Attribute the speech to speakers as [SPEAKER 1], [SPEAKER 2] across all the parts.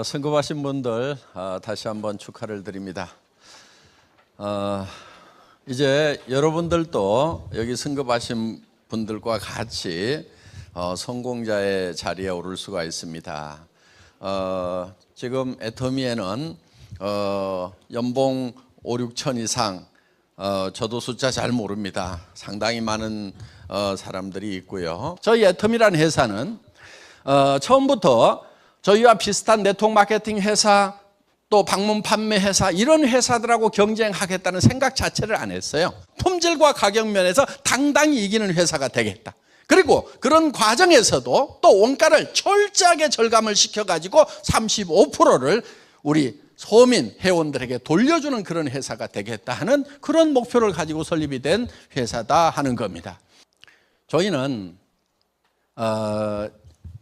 [SPEAKER 1] 선급하신 분들 다시 한번 축하를 드립니다. 이제 여러분들도 여기 선급하신 분들과 같이 성공자의 자리에 오를 수가 있습니다. 지금 애터미에는 연봉 5, 6천 이상, 저도 숫자 잘 모릅니다. 상당히 많은 사람들이 있고요. 저희 애터미라는 회사는 처음부터 저희와 비슷한 네트워크 마케팅 회사, 또 방문 판매 회사, 이런 회사들하고 경쟁하겠다는 생각 자체를 안 했어요. 품질과 가격 면에서 당당히 이기는 회사가 되겠다. 그리고 그런 과정에서도 또 원가를 철저하게 절감을 시켜가지고 35%를 우리 소민 회원들에게 돌려주는 그런 회사가 되겠다 하는 그런 목표를 가지고 설립이 된 회사다 하는 겁니다. 저희는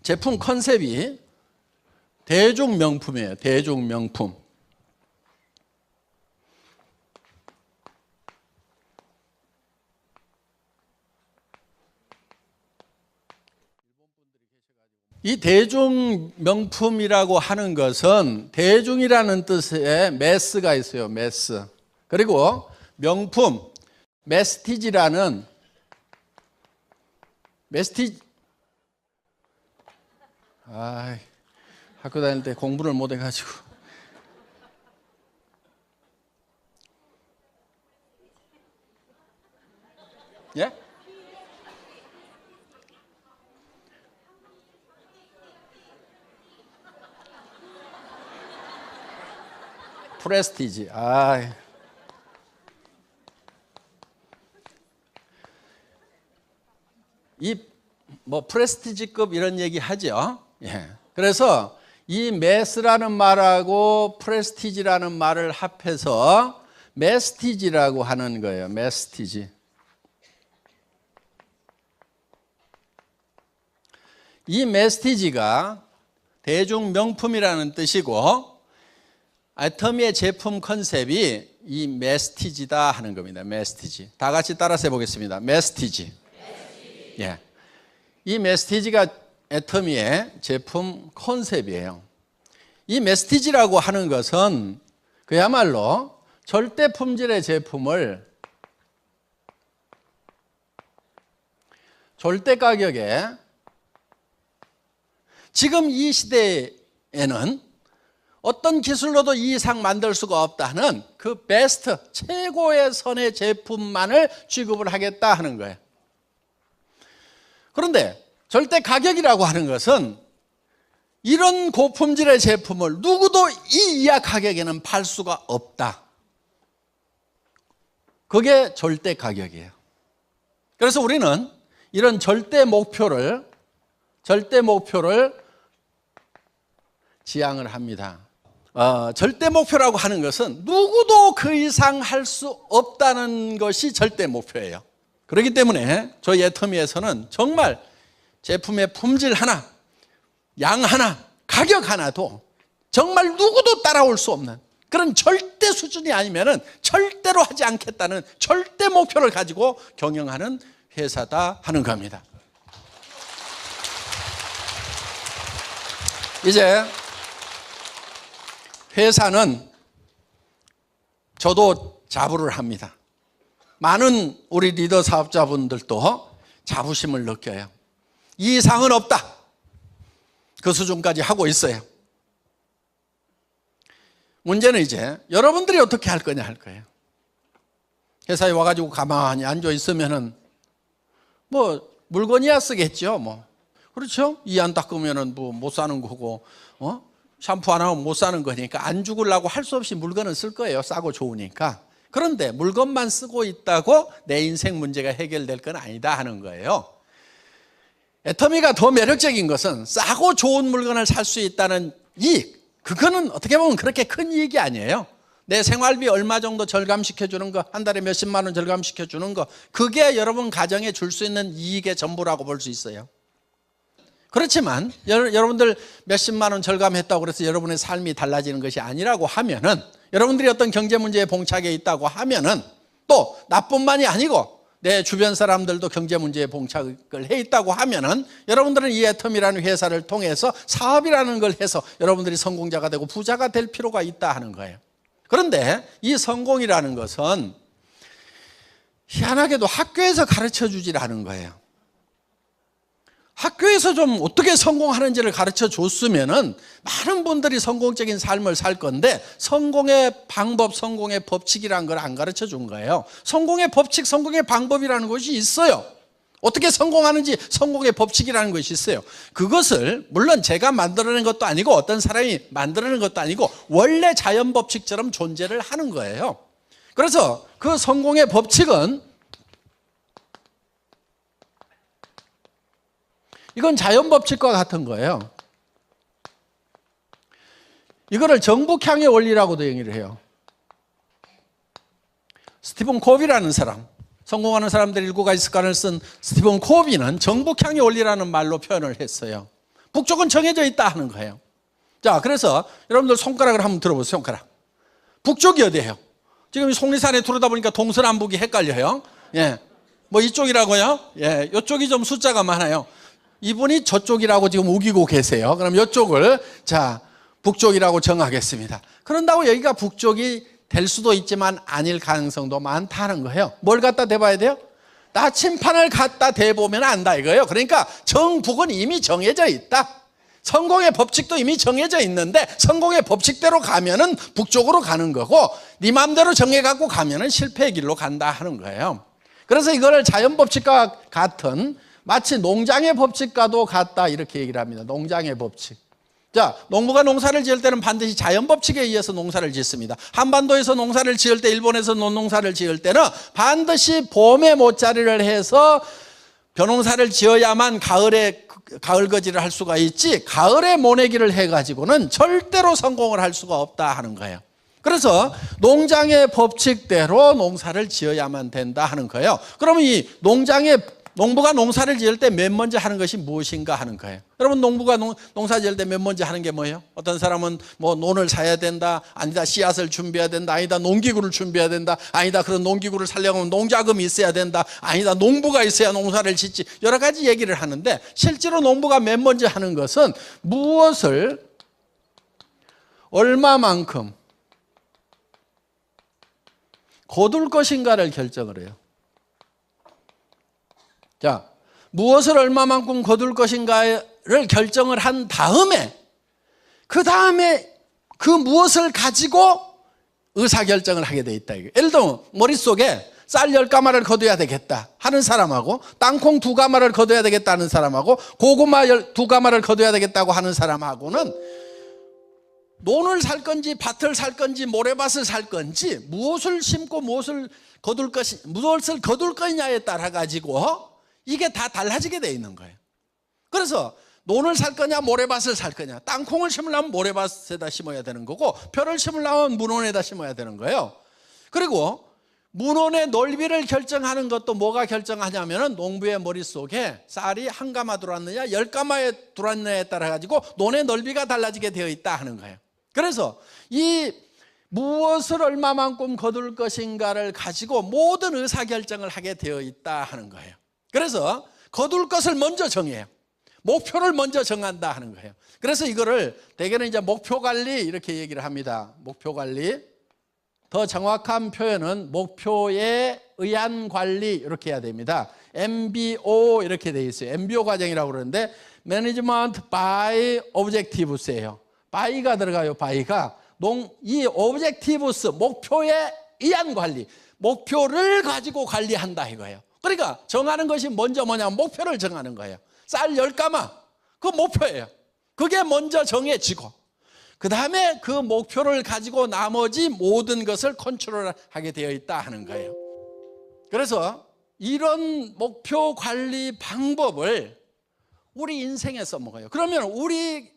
[SPEAKER 1] 제품 컨셉이 대중명품이에요. 대중명품. 이 대중명품이라고 하는 것은 대중이라는 뜻의 매스가 있어요. 매스. 그리고 명품, 메스티지라는 학교 다닐 때 공부를 못 해가지고. 예? 프레스티지. 프레스티지급 이런 얘기 하죠. 예. 그래서 이 매스라는 말하고 프레스티지라는 말을 합해서 메스티지라고 하는 거예요. 메스티지. 이 메스티지가 대중명품이라는 뜻이고, 애터미의 제품 컨셉이 이 메스티지다 하는 겁니다. 메스티지. 다 같이 따라서 해보겠습니다. 메스티지. 예. 이 메스티지가 애터미의 제품 컨셉이에요. 이 메스티지라고 하는 것은 그야말로 절대 품질의 제품을 절대 가격에, 지금 이 시대에는 어떤 기술로도 이 이상 만들 수가 없다는 그 베스트, 최고의 선의 제품만을 취급을 하겠다 하는 거예요. 그런데 절대 가격이라고 하는 것은 이런 고품질의 제품을 누구도 이 이하 가격에는 팔 수가 없다. 그게 절대 가격이에요. 그래서 우리는 이런 절대 목표를 지향을 합니다. 절대 목표라고 하는 것은 누구도 그 이상 할 수 없다는 것이 절대 목표예요. 그렇기 때문에 저희 애터미에서는 정말 제품의 품질 하나, 양 하나, 가격 하나도 정말 누구도 따라올 수 없는 그런 절대 수준이 아니면은 절대로 하지 않겠다는 절대 목표를 가지고 경영하는 회사다 하는 겁니다. 이제 회사는 저도 자부를 합니다. 많은 우리 리더 사업자분들도 자부심을 느껴요. 이 이상은 없다. 그 수준까지 하고 있어요. 문제는 이제 여러분들이 어떻게 할 거냐 할 거예요. 회사에 와가지고 가만히 앉아 있으면은 물건이야 쓰겠죠. 그렇죠? 이 안 닦으면은 못 사는 거고, 샴푸 안 하면 못 사는 거니까 안 죽으려고 할 수 없이 물건을 쓸 거예요. 싸고 좋으니까. 그런데 물건만 쓰고 있다고 내 인생 문제가 해결될 건 아니다 하는 거예요. 애터미가 더 매력적인 것은 싸고 좋은 물건을 살 수 있다는 이익, 그거는 어떻게 보면 그렇게 큰 이익이 아니에요. 내 생활비 얼마 정도 절감시켜 주는 거, 한 달에 몇십만 원 절감시켜 주는 거, 그게 여러분 가정에 줄 수 있는 이익의 전부라고 볼 수 있어요. 그렇지만 여러분들 몇십만 원 절감했다고 그래서 여러분의 삶이 달라지는 것이 아니라고 하면은, 여러분들이 어떤 경제 문제에 봉착해 있다고 하면은 또 나뿐만이 아니고 내 주변 사람들도 경제 문제에 봉착을 해 있다고 하면은 여러분들은 이 애텀이라는 회사를 통해서 사업이라는 걸 해서 여러분들이 성공자가 되고 부자가 될 필요가 있다 하는 거예요. 그런데 이 성공이라는 것은 희한하게도 학교에서 가르쳐 주질 않은 거예요. 학교에서 좀 어떻게 성공하는지를 가르쳐 줬으면은 많은 분들이 성공적인 삶을 살 건데 성공의 방법, 성공의 법칙이라는 걸 안 가르쳐 준 거예요. 성공의 법칙, 성공의 방법이라는 것이 있어요. 어떻게 성공하는지 성공의 법칙이라는 것이 있어요. 그것을 물론 제가 만들어낸 것도 아니고 어떤 사람이 만들어낸 것도 아니고 원래 자연 법칙처럼 존재를 하는 거예요. 그래서 그 성공의 법칙은 이건 자연 법칙과 같은 거예요. 이거를 정북향의 원리라고도 얘기를 해요. 스티븐 코비라는 사람, 성공하는 사람들 7가지 습관을 쓴 스티븐 코비는 정북향의 원리라는 말로 표현을 했어요. 북쪽은 정해져 있다 하는 거예요. 자, 그래서 여러분들 손가락을 한번 들어보세요. 손가락. 북쪽이 어디예요? 지금 속리산에 들어다 보니까 동서남북이 헷갈려요. 예, 뭐 이쪽이라고요? 예, 이쪽이 좀 숫자가 많아요. 이분이 저쪽이라고 지금 우기고 계세요. 그럼 이쪽을 자 북쪽이라고 정하겠습니다. 그런다고 여기가 북쪽이 될 수도 있지만 아닐 가능성도 많다는 거예요. 뭘 갖다 대봐야 돼요? 나침판을 갖다 대보면 안다 이거예요. 그러니까 정북은 이미 정해져 있다. 성공의 법칙도 이미 정해져 있는데 성공의 법칙대로 가면은 북쪽으로 가는 거고 네 마음대로 정해갖고 가면은 실패의 길로 간다 하는 거예요. 그래서 이거를 자연 법칙과 같은 마치 농장의 법칙과도 같다 이렇게 얘기를 합니다. 농장의 법칙. 자, 농부가 농사를 지을 때는 반드시 자연 법칙에 의해서 농사를 짓습니다. 한반도에서 농사를 지을 때, 일본에서 농사를 지을 때는 반드시 봄에 모짜리를 해서 벼농사를 지어야만 가을에 가을거지를 할 수가 있지 가을에 모내기를 해가지고는 절대로 성공을 할 수가 없다 하는 거예요. 그래서 농장의 법칙대로 농사를 지어야만 된다 하는 거예요. 그러면 이 농부가 농사를 지을 때 맨 먼저 하는 것이 무엇인가 하는 거예요. 여러분 농부가 농사 지을 때 맨 먼저 하는 게 뭐예요? 어떤 사람은 뭐 논을 사야 된다, 아니다 씨앗을 준비해야 된다, 아니다 농기구를 준비해야 된다, 아니다 그런 농기구를 사려면 농자금이 있어야 된다, 아니다 농부가 있어야 농사를 짓지, 여러 가지 얘기를 하는데 실제로 농부가 맨 먼저 하는 것은 무엇을 얼마만큼 거둘 것인가를 결정을 해요. 자, 무엇을 얼마만큼 거둘 것인가를 결정을 한 다음에 그 다음에 그 무엇을 가지고 의사결정을 하게 돼 있다. 예를 들면 머릿속에 쌀 10가마를 거둬야 되겠다 하는 사람하고 땅콩 2가마를 거둬야 되겠다 하는 사람하고 고구마 2가마를 거둬야 되겠다고 하는 사람하고는 논을 살 건지 밭을 살 건지 모래밭을 살 건지 무엇을 심고 무엇을 거둘 거냐에 따라 가지고 이게 다 달라지게 돼 있는 거예요. 그래서 논을 살 거냐 모래밭을 살 거냐, 땅콩을 심으려면 모래밭에다 심어야 되는 거고 벼를 심으려면 문혼에다 심어야 되는 거예요. 그리고 문혼의 넓이를 결정하는 것도 뭐가 결정하냐면 농부의 머릿속에 쌀이 1가마 들어왔느냐 10가마에 들어왔느냐에 따라 가지고 논의 넓이가 달라지게 되어 있다 하는 거예요. 그래서 이 무엇을 얼마만큼 거둘 것인가를 가지고 모든 의사결정을 하게 되어 있다 하는 거예요. 그래서 거둘 것을 먼저 정해요. 목표를 먼저 정한다 하는 거예요. 그래서 이거를 대개는 이제 목표관리 이렇게 얘기를 합니다. 목표관리. 더 정확한 표현은 목표에 의한 관리 이렇게 해야 됩니다. MBO 이렇게 돼 있어요. MBO 과정이라고 그러는데 Management by Objectives예요. by가 들어가요. by가 이 Objectives 목표에 의한 관리, 목표를 가지고 관리한다 이거예요. 그러니까 정하는 것이 먼저 뭐냐면 목표를 정하는 거예요. 쌀 10가마 그 목표예요. 그게 먼저 정해지고 그 다음에 그 목표를 가지고 나머지 모든 것을 컨트롤하게 되어 있다 하는 거예요. 그래서 이런 목표 관리 방법을 우리 인생에 써먹어요. 그러면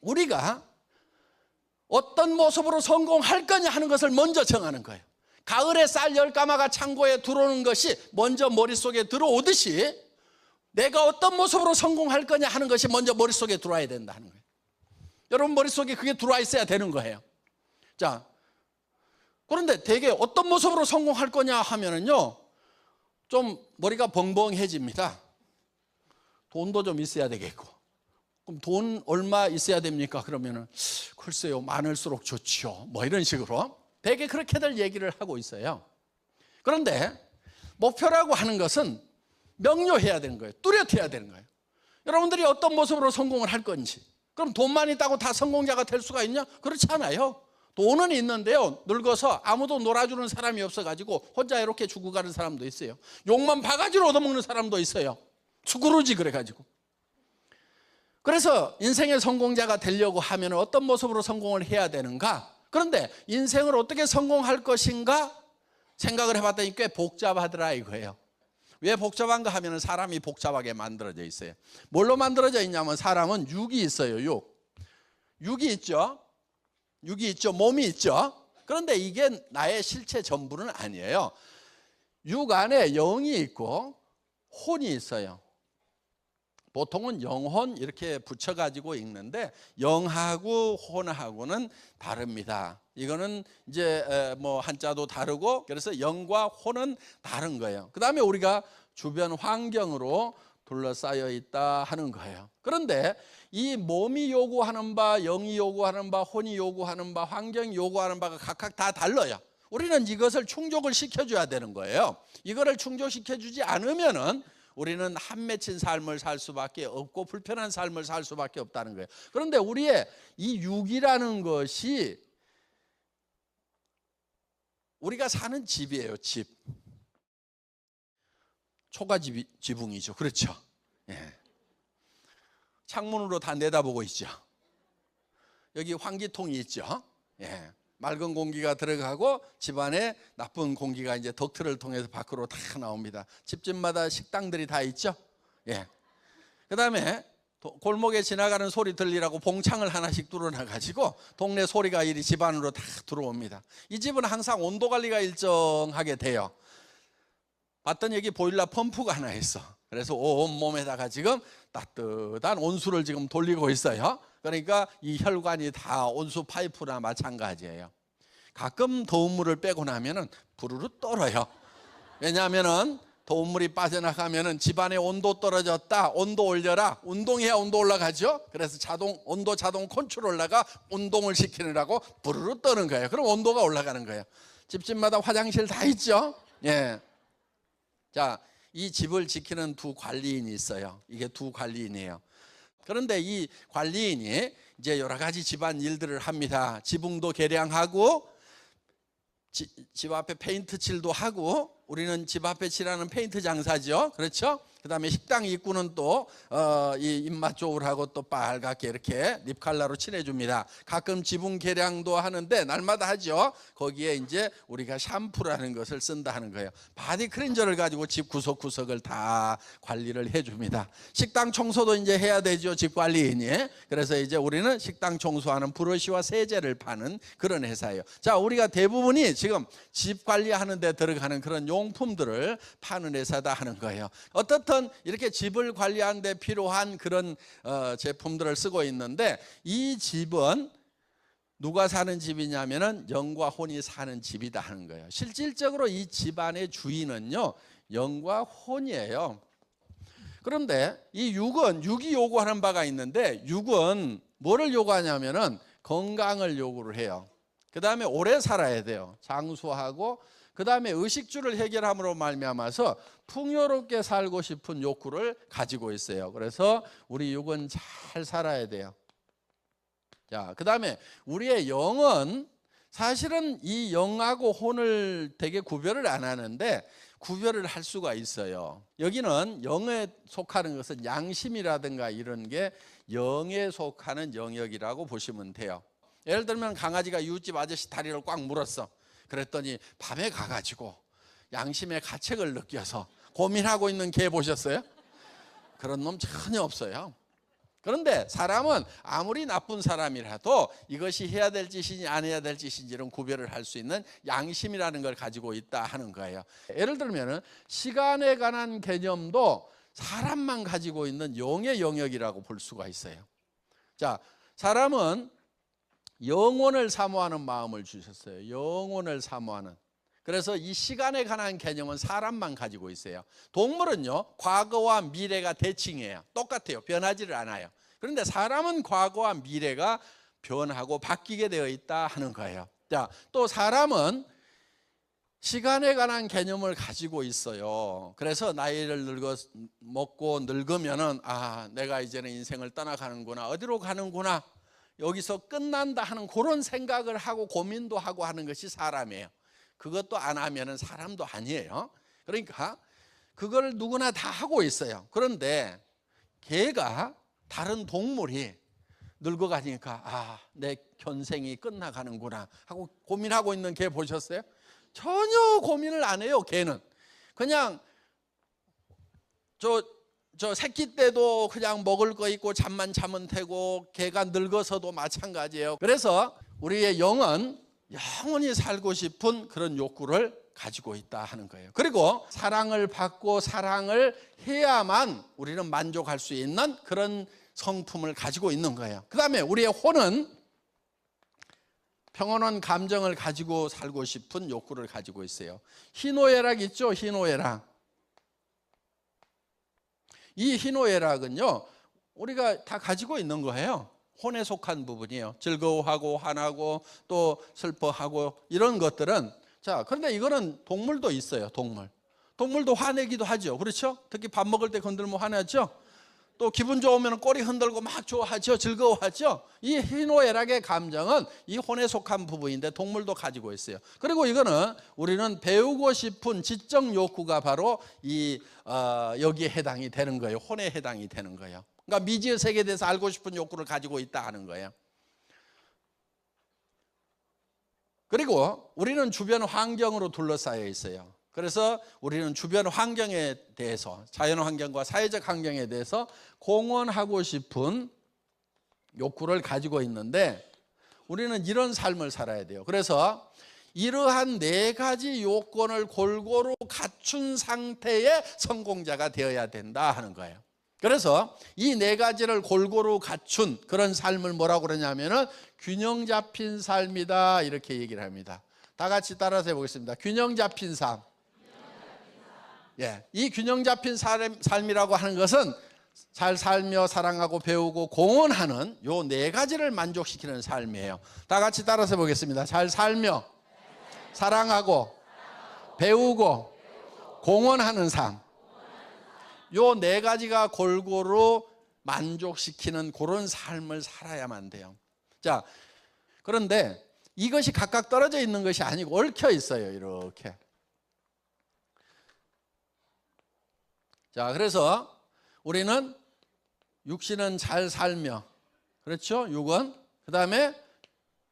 [SPEAKER 1] 우리가 어떤 모습으로 성공할 거냐 하는 것을 먼저 정하는 거예요. 가을에 쌀 10가마가 창고에 들어오는 것이 먼저 머릿속에 들어오듯이 내가 어떤 모습으로 성공할 거냐 하는 것이 먼저 머릿속에 들어와야 된다 하는 거예요. 여러분 머릿속에 그게 들어와 있어야 되는 거예요. 자, 그런데 대개 어떤 모습으로 성공할 거냐 하면은요, 좀 머리가 벙벙해집니다. 돈도 좀 있어야 되겠고. 그럼 돈 얼마 있어야 됩니까? 그러면은 글쎄요, 많을수록 좋죠. 뭐 이런 식으로 되게 그렇게들 얘기를 하고 있어요. 그런데 목표라고 하는 것은 명료해야 되는 거예요. 뚜렷해야 되는 거예요. 여러분들이 어떤 모습으로 성공을 할 건지. 그럼 돈만 있다고 다 성공자가 될 수가 있냐? 그렇지 않아요. 돈은 있는데요, 늙어서 아무도 놀아주는 사람이 없어가지고 혼자 이렇게 죽어가는 사람도 있어요. 욕만 바가지로 얻어먹는 사람도 있어요. 수구루지 그래가지고. 그래서 인생의 성공자가 되려고 하면 어떤 모습으로 성공을 해야 되는가? 그런데 인생을 어떻게 성공할 것인가 생각을 해봤더니 꽤 복잡하더라 이거예요. 왜 복잡한가 하면 사람이 복잡하게 만들어져 있어요. 뭘로 만들어져 있냐면 사람은 육이 있어요. 육이 있죠. 육이 있죠. 몸이 있죠. 그런데 이게 나의 실체 전부는 아니에요. 육 안에 영이 있고 혼이 있어요. 보통은 영혼 이렇게 붙여가지고 읽는데 영하고 혼하고는 다릅니다. 이거는 이제 뭐 한자도 다르고 그래서 영과 혼은 다른 거예요. 그 다음에 우리가 주변 환경으로 둘러싸여 있다 하는 거예요. 그런데 이 몸이 요구하는 바, 영이 요구하는 바, 혼이 요구하는 바, 환경이 요구하는 바가 각각 다 달라요. 우리는 이것을 충족을 시켜줘야 되는 거예요. 이거를 충족시켜주지 않으면은 우리는 한 맺힌 삶을 살 수밖에 없고 불편한 삶을 살 수밖에 없다는 거예요. 그런데 우리의 이 육이라는 것이 우리가 사는 집이에요. 집. 초가지붕이죠. 그렇죠. 예. 창문으로 다 내다보고 있죠. 여기 환기통이 있죠. 예. 맑은 공기가 들어가고 집안에 나쁜 공기가 이제 덕트를 통해서 밖으로 다 나옵니다. 집집마다 식당들이 다 있죠. 예. 그 다음에 골목에 지나가는 소리 들리라고 봉창을 하나씩 뚫어놔가지고 동네 소리가 이리 집 안으로 다 들어옵니다. 이 집은 항상 온도 관리가 일정하게 돼요. 봤더니 여기 보일러 펌프가 하나 있어. 그래서 온몸에다가 지금 따뜻한 온수를 지금 돌리고 있어요. 그러니까 이 혈관이 다 온수 파이프나 마찬가지예요. 가끔 더운 물을 빼고 나면은 부르르 떨어요. 왜냐하면은 더운 물이 빠져나가면은 집안의 온도 떨어졌다, 온도 올려라. 운동해야 온도 올라가죠. 그래서 온도 자동 컨트롤러가 운동을 시키느라고 부르르 떠는 거예요. 그럼 온도가 올라가는 거예요. 집집마다 화장실 다 있죠. 예. 자, 이 집을 지키는 두 관리인이 있어요. 이게 두 관리인이에요. 그런데 이 관리인이 이제 여러 가지 집안 일들을 합니다. 지붕도 개량하고 집 앞에 페인트 칠도 하고, 우리는 집 앞에 칠하는 페인트 장사죠. 그렇죠? 그 다음에 식당 입구는 또 이 입맛 좋으라고 또 빨갛게 이렇게 립칼라로 칠해줍니다. 가끔 지붕 개량도 하는데 날마다 하죠. 거기에 이제 우리가 샴푸라는 것을 쓴다 하는 거예요. 바디 클렌저를 가지고 집 구석구석을 다 관리를 해줍니다. 식당 청소도 이제 해야 되죠. 집 관리인이. 그래서 이제 우리는 식당 청소하는 브러쉬와 세제를 파는 그런 회사예요. 자, 우리가 대부분이 지금 집 관리하는 데 들어가는 그런 용품들을 파는 회사다 하는 거예요. 어떻든 이렇게 집을 관리하는 데 필요한 그런 제품들을 쓰고 있는데, 이 집은 누가 사는 집이냐면은 영과 혼이 사는 집이다 하는 거예요. 실질적으로 이 집안의 주인은요, 영과 혼이에요. 그런데 이 육이 요구하는 바가 있는데, 육은 뭐를 요구하냐면은 건강을 요구를 해요. 그 다음에 오래 살아야 돼요. 장수하고, 그 다음에 의식주를 해결함으로 말미암아서 풍요롭게 살고 싶은 욕구를 가지고 있어요. 그래서 우리 육은 잘 살아야 돼요. 자, 그 다음에 우리의 영은 사실은 이 영하고 혼을 되게 구별을 안 하는데 구별을 할 수가 있어요. 여기는 영에 속하는 것은 양심이라든가 이런 게 영에 속하는 영역이라고 보시면 돼요. 예를 들면 강아지가 이웃집 아저씨 다리를 꽉 물었어. 그랬더니 밤에 가가지고 양심의 가책을 느껴서 고민하고 있는 개 보셨어요? 그런 놈 전혀 없어요. 그런데 사람은 아무리 나쁜 사람이라도 이것이 해야 될 짓이니 안 해야 될 짓인지는 구별을 할 수 있는 양심이라는 걸 가지고 있다 하는 거예요. 예를 들면 시간에 관한 개념도 사람만 가지고 있는 영의 영역이라고 볼 수가 있어요. 자, 사람은 영혼을 사모하는 마음을 주셨어요. 영혼을 사모하는. 그래서 이 시간에 관한 개념은 사람만 가지고 있어요. 동물은요, 과거와 미래가 대칭이에요. 똑같아요. 변하지를 않아요. 그런데 사람은 과거와 미래가 변하고 바뀌게 되어 있다 하는 거예요. 자, 또 사람은 시간에 관한 개념을 가지고 있어요. 그래서 나이를 먹고 늙으면은, 내가 이제는 인생을 떠나가는구나, 어디로 가는구나, 여기서 끝난다 하는 그런 생각을 하고 고민도 하고 하는 것이 사람이에요. 그것도 안 하면은 사람도 아니에요. 그러니까 그걸 누구나 다 하고 있어요. 그런데 개가, 다른 동물이 늙어가니까 내 견생이 끝나가는구나 하고 고민하고 있는 개 보셨어요? 전혀 고민을 안 해요. 개는 그냥 저 새끼 때도 그냥 먹을 거 있고 잠만 자면 되고, 개가 늙어서도 마찬가지예요. 그래서 우리의 영은 영원히 살고 싶은 그런 욕구를 가지고 있다 하는 거예요. 그리고 사랑을 받고 사랑을 해야만 우리는 만족할 수 있는 그런 성품을 가지고 있는 거예요. 그 다음에 우리의 혼은 평온한 감정을 가지고 살고 싶은 욕구를 가지고 있어요. 희노애락 있죠? 희노애락. 이 희노애락은요, 우리가 다 가지고 있는 거예요. 혼에 속한 부분이에요. 즐거워하고 화나고 또 슬퍼하고 이런 것들은. 자, 그런데 이거는 동물도 있어요. 동물도 화내기도 하죠. 그렇죠? 특히 밥 먹을 때 건들면 화나죠. 또 기분 좋으면 꼬리 흔들고 막 좋아하죠. 즐거워하죠. 이 희노애락의 감정은 이 혼에 속한 부분인데 동물도 가지고 있어요. 그리고 이거는 우리는 배우고 싶은 지적 욕구가 바로 여기에 해당이 되는 거예요. 혼에 해당이 되는 거예요. 그러니까 미지의 세계에 대해서 알고 싶은 욕구를 가지고 있다 하는 거예요. 그리고 우리는 주변 환경으로 둘러싸여 있어요. 그래서 우리는 주변 환경에 대해서, 자연 환경과 사회적 환경에 대해서 공헌하고 싶은 욕구를 가지고 있는데, 우리는 이런 삶을 살아야 돼요. 그래서 이러한 네 가지 요건을 골고루 갖춘 상태의 성공자가 되어야 된다 하는 거예요. 그래서 이 네 가지를 골고루 갖춘 그런 삶을 뭐라고 그러냐면은 균형 잡힌 삶이다, 이렇게 얘기를 합니다. 다 같이 따라서 해보겠습니다. 균형 잡힌 삶. 예, 이 균형 잡힌 삶이라고 하는 것은 잘 살며 사랑하고 배우고 공헌하는 요 네 가지를 만족시키는 삶이에요. 다 같이 따라서 해보겠습니다. 잘 살며 사랑하고 배우고 공헌하는 삶. 요 네 가지가 골고루 만족시키는 그런 삶을 살아야만 돼요. 자, 그런데 이것이 각각 떨어져 있는 것이 아니고 얽혀 있어요. 이렇게. 자, 그래서 우리는 육신은 잘 살며, 그렇죠? 육은. 그 다음에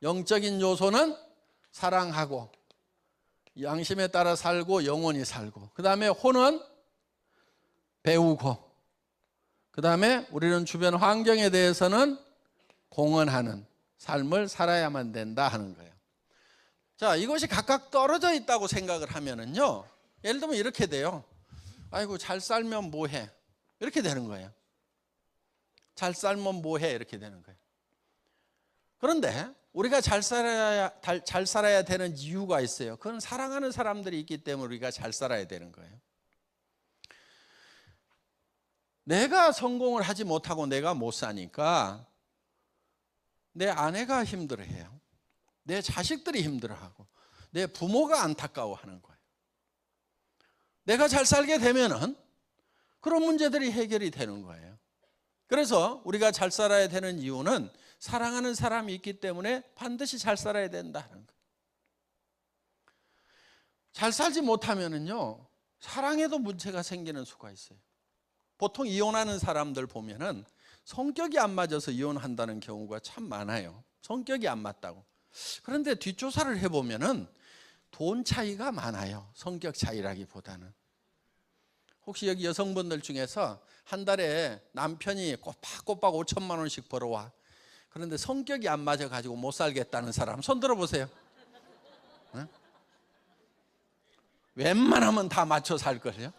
[SPEAKER 1] 영적인 요소는 사랑하고 양심에 따라 살고 영원히 살고, 그 다음에 혼은 배우고, 그 다음에 우리는 주변 환경에 대해서는 공헌하는 삶을 살아야만 된다 하는 거예요. 자, 이것이 각각 떨어져 있다고 생각을 하면은요, 예를 들면 이렇게 돼요. 아이고, 잘 살면 뭐해? 이렇게 되는 거예요. 잘 살면 뭐해? 이렇게 되는 거예요. 그런데 우리가 잘 살아야 되는 이유가 있어요. 그건 사랑하는 사람들이 있기 때문에 우리가 잘 살아야 되는 거예요. 내가 성공을 하지 못하고 내가 못 사니까 내 아내가 힘들어해요. 내 자식들이 힘들어하고 내 부모가 안타까워하는 거예요. 내가 잘 살게 되면은 그런 문제들이 해결이 되는 거예요. 그래서 우리가 잘 살아야 되는 이유는 사랑하는 사람이 있기 때문에 반드시 잘 살아야 된다는 거예요. 잘 살지 못하면은요, 사랑에도 문제가 생기는 수가 있어요. 보통 이혼하는 사람들 보면은 성격이 안 맞아서 이혼한다는 경우가 참 많아요. 성격이 안 맞다고. 그런데 뒷조사를 해보면은 돈 차이가 많아요. 성격 차이라기보다는. 혹시 여기 여성분들 중에서 한 달에 남편이 꼬박꼬박 5천만 원씩 벌어와. 그런데 성격이 안 맞아가지고 못 살겠다는 사람 손 들어보세요. 응? 웬만하면 다 맞춰 살걸요.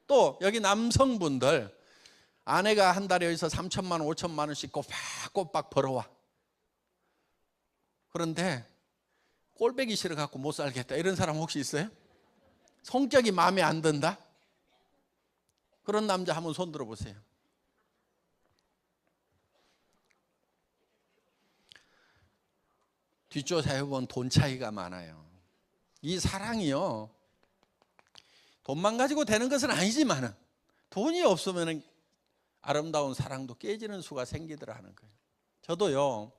[SPEAKER 1] 또 여기 남성분들, 아내가 한 달에 여기서 3천만 원, 5천만 원씩 꼬박꼬박 벌어와. 그런데 꼴배기 싫어갖고 못 살겠다 이런 사람 혹시 있어요? 성격이 마음에 안 든다? 그런 남자 한번 손 들어보세요. 뒷조사해보면 돈 차이가 많아요. 이 사랑이요, 돈만 가지고 되는 것은 아니지만 돈이 없으면 아름다운 사랑도 깨지는 수가 생기더라 하는 거예요. 저도요,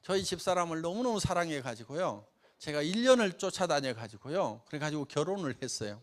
[SPEAKER 1] 저희 집사람을 너무너무 사랑해 가지고요, 제가 1년을 쫓아다녀 가지고요, 그래 가지고 결혼을 했어요.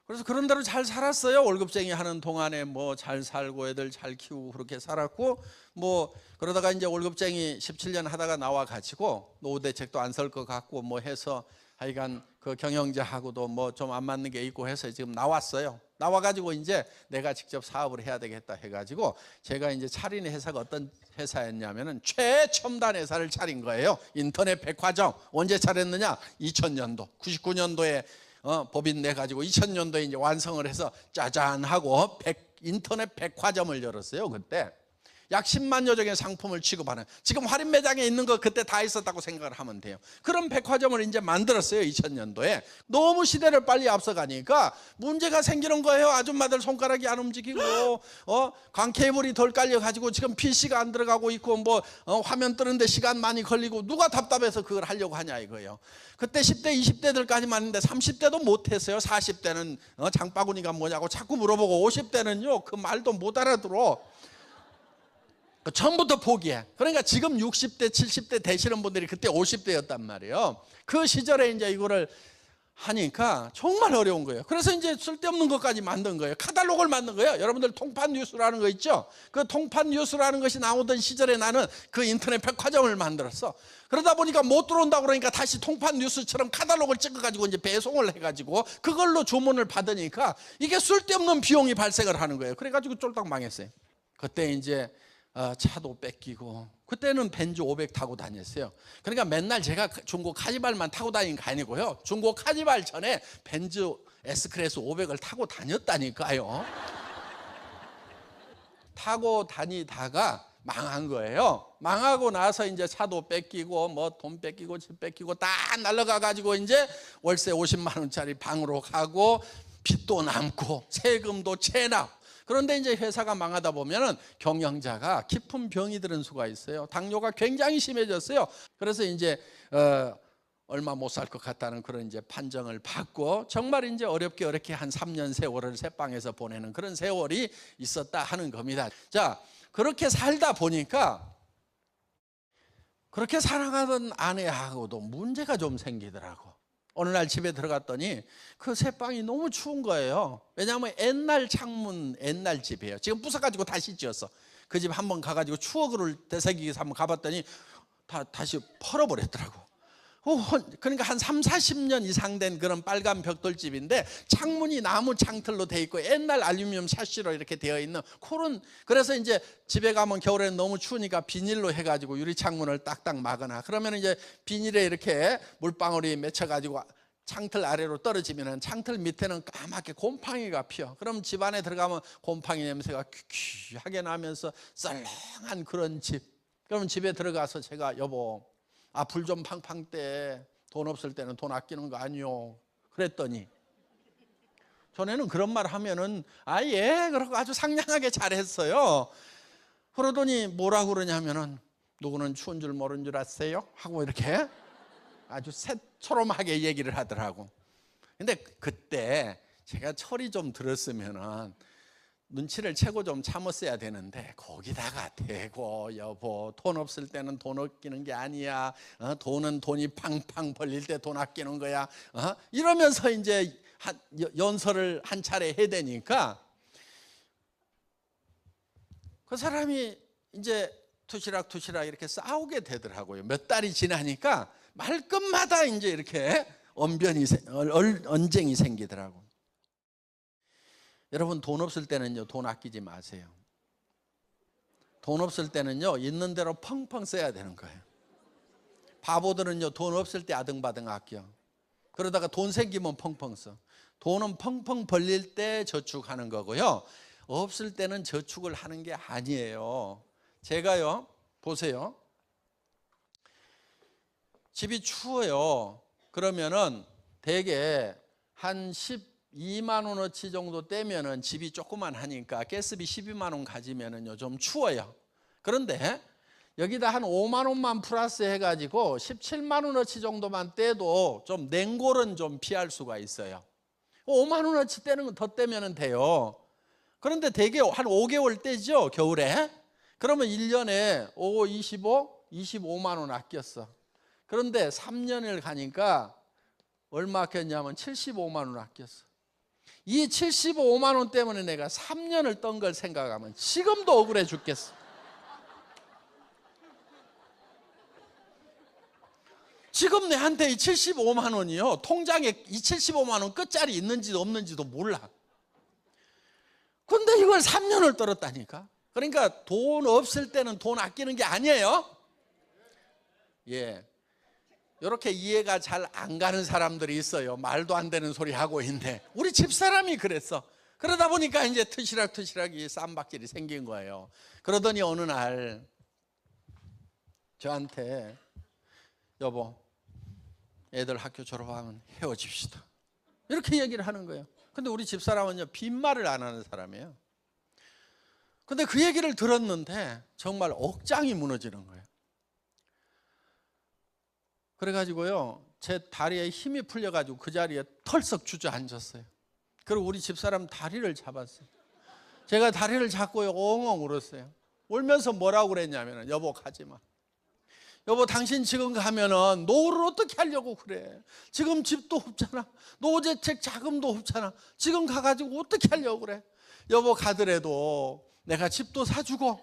[SPEAKER 1] 그래서 그런 대로 잘 살았어요. 월급쟁이 하는 동안에 뭐 잘 살고 애들 잘 키우고 그렇게 살았고, 뭐 그러다가 이제 월급쟁이 17년 하다가 나와 가지고 노후대책도 안 설 것 같고 뭐 해서 하여간 그 경영자하고도 뭐 좀 안 맞는 게 있고 해서 지금 나왔어요. 나와가지고 이제 내가 직접 사업을 해야 되겠다 해가지고 제가 이제 차린 회사가 어떤 회사였냐면은 최첨단 회사를 차린 거예요. 인터넷 백화점. 언제 차렸느냐? 2000년도, 99년도에 법인 내 가지고 2000년도에 이제 완성을 해서 짜잔 하고 인터넷 백화점을 열었어요. 그때 약 10만여 종의 상품을 취급하는, 지금 할인 매장에 있는 거 그때 다 있었다고 생각을 하면 돼요. 그런 백화점을 이제 만들었어요. 2000년도에. 너무 시대를 빨리 앞서가니까 문제가 생기는 거예요. 아줌마들 손가락이 안 움직이고 광 케이블이 덜 깔려 가지고 지금 PC가 안 들어가고 있고 뭐 화면 뜨는데 시간 많이 걸리고, 누가 답답해서 그걸 하려고 하냐 이거예요. 그때 10대 20대들까지만 했는데 30대도 못했어요. 40대는 장바구니가 뭐냐고 자꾸 물어보고, 50대는요 그 말도 못 알아들어. 처음부터 포기해. 그러니까 지금 60대 70대 되시는 분들이 그때 50대였단 말이에요. 그 시절에 이제 이거를 하니까 정말 어려운 거예요. 그래서 이제 쓸데없는 것까지 만든 거예요. 카탈로그를 만든 거예요. 여러분들 통판 뉴스라는 거 있죠? 그 통판 뉴스라는 것이 나오던 시절에 나는 그 인터넷 백화점을 만들었어. 그러다 보니까 못 들어온다고 그러니까 다시 통판 뉴스처럼 카탈로그를 찍어가지고 이제 배송을 해가지고 그걸로 주문을 받으니까 이게 쓸데없는 비용이 발생을 하는 거예요. 그래가지고 쫄딱 망했어요. 그때 이제 차도 뺏기고, 그때는 벤츠 500 타고 다녔어요. 그러니까 맨날 제가 중고 카니발만 타고 다닌 게 아니고요, 중고 카니발 전에 벤츠 S클래스 500을 타고 다녔다니까요. 타고 다니다가 망한 거예요. 망하고 나서 이제 차도 뺏기고 뭐 돈 뺏기고 집 뺏기고 다 날라가 가지고 이제 월세 50만 원짜리 방으로 가고 빚도 남고 세금도 체납. 그런데 이제 회사가 망하다 보면은 경영자가 깊은 병이 들은 수가 있어요. 당뇨가 굉장히 심해졌어요. 그래서 이제 얼마 못 살 것 같다는 그런 이제 판정을 받고, 정말 이제 어렵게 한 3년 세월을 새방에서 보내는 그런 세월이 있었다 하는 겁니다. 자, 그렇게 살다 보니까 그렇게 살아가던 아내하고도 문제가 좀 생기더라고. 어느 날 집에 들어갔더니 그 새방이 너무 추운 거예요. 왜냐하면 옛날 창문, 옛날 집이에요. 지금 부숴가지고 다시 지었어. 그 집 한번 가가지고 추억을 되새기기 위해서 한번 가봤더니 다시 펄어버렸더라고. 그러니까 한 3, 40년 이상 된 그런 빨간 벽돌집인데 창문이 나무 창틀로 돼 있고 옛날 알루미늄 샤시로 이렇게 되어 있는 그런, 그래서 이제 집에 가면 겨울에는 너무 추우니까 비닐로 해가지고 유리창문을 딱딱 막거나, 그러면 이제 비닐에 이렇게 물방울이 맺혀가지고 창틀 아래로 떨어지면 창틀 밑에는 까맣게 곰팡이가 피어. 그럼 집 안에 들어가면 곰팡이 냄새가 퀴퀴하게 나면서 썰렁한 그런 집. 그러면 집에 들어가서 제가 여보, 불 좀 팡팡 떼. 돈 없을 때는 돈 아끼는 거 아니요. 그랬더니 전에는 그런 말 하면은 예, 그러고 아주 상냥하게 잘했어요. 그러더니 뭐라고 그러냐면은 누구는 추운 줄 모르는 줄 아세요? 하고 이렇게 아주 새초롬하게 얘기를 하더라고. 근데 그때 제가 철이 좀 들었으면은 눈치를 채고 좀 참았어야 되는데, 거기다가 대고 여보, 돈 없을 때는 돈 아끼는 게 아니야. 돈은 돈이 팡팡 벌릴 때 돈 아끼는 거야. 이러면서 이제 연설을 한 차례 해야 되니까 그 사람이 이제 투시락 이렇게 싸우게 되더라고요. 몇 달이 지나니까 말끝마다 이제 이렇게 언쟁이 생기더라고요. 여러분, 돈 없을 때는요, 돈 아끼지 마세요. 돈 없을 때는요, 있는 대로 펑펑 써야 되는 거예요. 바보들은요, 돈 없을 때 아등바등 아껴. 그러다가 돈 생기면 펑펑 써. 돈은 펑펑 벌릴 때 저축하는 거고요, 없을 때는 저축을 하는 게 아니에요. 제가요, 보세요. 집이 추워요. 그러면은 대개 한 12만 원어치 정도 떼면은 집이 조그만 하니까 가스비 12만 원 가지면은요 좀 추워요. 그런데 여기다 한 5만 원만 플러스 해가지고 17만 원어치 정도만 떼도 좀 냉골은 좀 피할 수가 있어요. 5만 원어치 떼는 거 더 떼면 돼요. 그런데 대개 한 5개월 떼죠, 겨울에. 그러면 1년에 5, 25, 25만 원 아꼈어. 그런데 3년을 가니까 얼마 아꼈냐면 75만 원 아꼈어. 이 75만 원 때문에 내가 3년을 떤 걸 생각하면 지금도 억울해 죽겠어. 지금 내한테 이 75만 원이요, 통장에 이 75만 원 끝자리 있는지도 없는지도 몰라. 근데 이걸 3년을 떨었다니까. 그러니까 돈 없을 때는 돈 아끼는 게 아니에요. 예. 이렇게 이해가 잘 안 가는 사람들이 있어요. 말도 안 되는 소리 하고 있는데 우리 집사람이 그랬어. 그러다 보니까 이제 트시락트시락 이 쌈박질이 생긴 거예요. 그러더니 어느 날 저한테 여보, 애들 학교 졸업하면 헤어집시다, 이렇게 얘기를 하는 거예요. 근데 우리 집사람은요 빈말을 안 하는 사람이에요. 근데 그 얘기를 들었는데 정말 억장이 무너지는 거예요. 그래가지고요 제 다리에 힘이 풀려가지고 그 자리에 털썩 주저앉았어요. 그리고 우리 집사람 다리를 잡았어요. 제가 다리를 잡고요 엉엉 울었어요. 울면서 뭐라고 그랬냐면, 여보 가지마. 여보 당신 지금 가면은 노후를 어떻게 하려고 그래. 지금 집도 없잖아. 노후대책 자금도 없잖아. 지금 가가지고 어떻게 하려고 그래. 여보 가더라도 내가 집도 사주고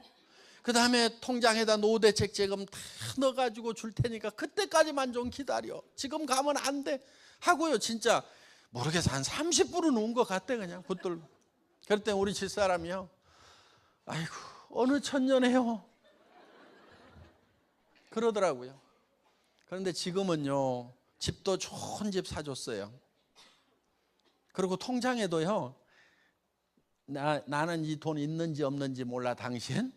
[SPEAKER 1] 그 다음에 통장에다 노후대책 자금 다 넣어가지고 줄 테니까 그때까지만 좀 기다려. 지금 가면 안 돼 하고요. 진짜 모르겠어 한 30분은 운 것 같대 그냥 붙들고. 그럴 때 우리 집사람이요, 아이고 어느 천년에요 그러더라고요. 그런데 지금은요 집도 좋은 집 사줬어요. 그리고 통장에도요 나는 이 돈 있는지 없는지 몰라 당신,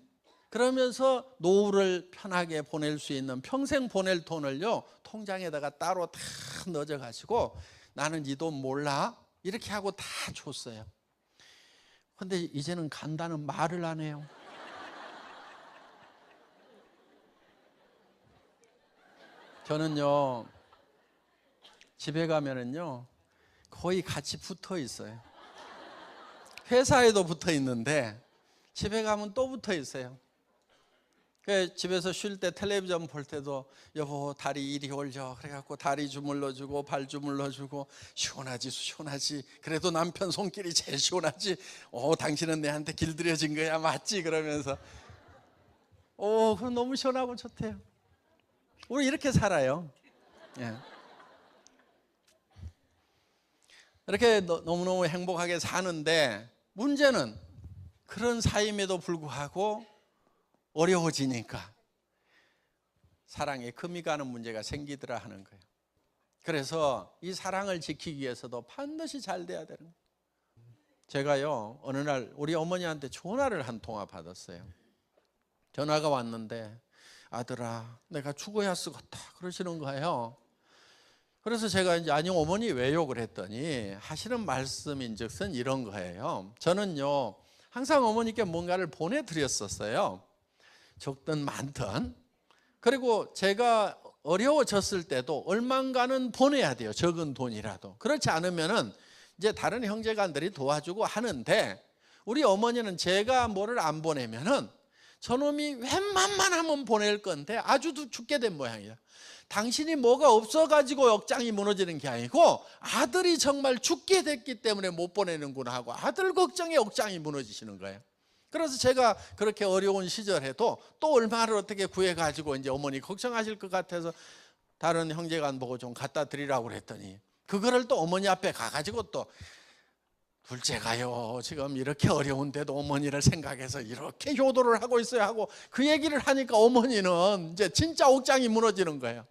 [SPEAKER 1] 그러면서 노후를 편하게 보낼 수 있는 평생 보낼 돈을요 통장에다가 따로 다 넣어져 가지고 나는 이 돈 몰라 이렇게 하고 다 줬어요. 근데 이제는 간다는 말을 안 해요. 저는요 집에 가면은요 거의 같이 붙어 있어요. 회사에도 붙어 있는데 집에 가면 또 붙어 있어요. 집에서 쉴 때 텔레비전 볼 때도 여보 다리 이리 올려 그래갖고 다리 주물러주고 발 주물러주고 시원하지 시원하지, 그래도 남편 손길이 제일 시원하지, 당신은 내한테 길들여진 거야 맞지, 그러면서 그건 너무 시원하고 좋대요. 우리 이렇게 살아요. 예. 이렇게 너무너무 행복하게 사는데 문제는 그런 사임에도 불구하고 어려워지니까 사랑에 금이 가는 문제가 생기더라 하는 거예요. 그래서 이 사랑을 지키기 위해서도 반드시 잘 돼야 되는 거예요. 제가요 어느 날 우리 어머니한테 전화를 한 통화 받았어요. 전화가 왔는데 아들아 내가 죽어야 쓰겄다 그러시는 거예요. 그래서 제가 이제 아니 어머니 왜요 그랬더니 하시는 말씀인즉슨 이런 거예요. 저는요 항상 어머니께 뭔가를 보내드렸었어요. 적든 많든. 그리고 제가 어려워졌을 때도 얼만가는 보내야 돼요. 적은 돈이라도. 그렇지 않으면은 이제 다른 형제간들이 도와주고 하는데 우리 어머니는 제가 뭐를 안 보내면은 저놈이 웬만만 하면 보낼 건데 아주 죽게 된 모양이에요. 당신이 뭐가 없어가지고 억장이 무너지는 게 아니고 아들이 정말 죽게 됐기 때문에 못 보내는구나 하고 아들 걱정에 억장이 무너지시는 거예요. 그래서 제가 그렇게 어려운 시절에도 또 얼마를 어떻게 구해가지고 이제 어머니 걱정하실 것 같아서 다른 형제간 보고 좀 갖다 드리라고 그랬더니 그거를 또 어머니 앞에 가가지고 또 둘째가요 지금 이렇게 어려운데도 어머니를 생각해서 이렇게 효도를 하고 있어야 하고 그 얘기를 하니까 어머니는 이제 진짜 옥장이 무너지는 거예요.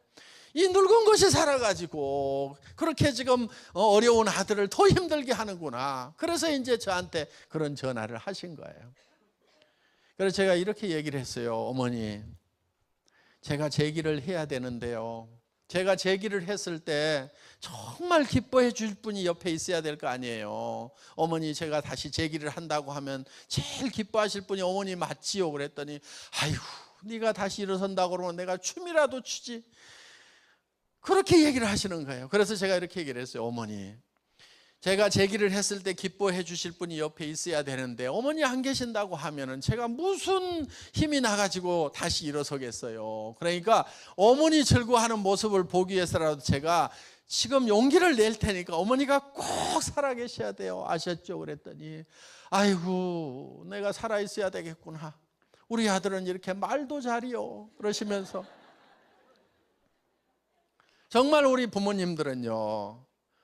[SPEAKER 1] 이 늙은 것이 살아가지고 그렇게 지금 어려운 아들을 더 힘들게 하는구나. 그래서 이제 저한테 그런 전화를 하신 거예요. 그래서 제가 이렇게 얘기를 했어요. 어머니 제가 제 길을 해야 되는데요 제가 제기를 했을 때 정말 기뻐해 줄 분이 옆에 있어야 될 거 아니에요. 어머니 제가 다시 제기를 한다고 하면 제일 기뻐하실 분이 어머니 맞지요? 그랬더니 아이고 네가 다시 일어선다고 그러면 내가 춤이라도 추지. 그렇게 얘기를 하시는 거예요. 그래서 제가 이렇게 얘기를 했어요. 어머니 제가 제기를 했을 때 기뻐해 주실 분이 옆에 있어야 되는데 어머니 안 계신다고 하면은 제가 무슨 힘이 나가지고 다시 일어서겠어요. 그러니까 어머니 즐거워하는 모습을 보기 위해서라도 제가 지금 용기를 낼 테니까 어머니가 꼭 살아계셔야 돼요. 아셨죠? 그랬더니 아이고 내가 살아있어야 되겠구나. 우리 아들은 이렇게 말도 잘해요. 그러시면서 정말 우리 부모님들은요,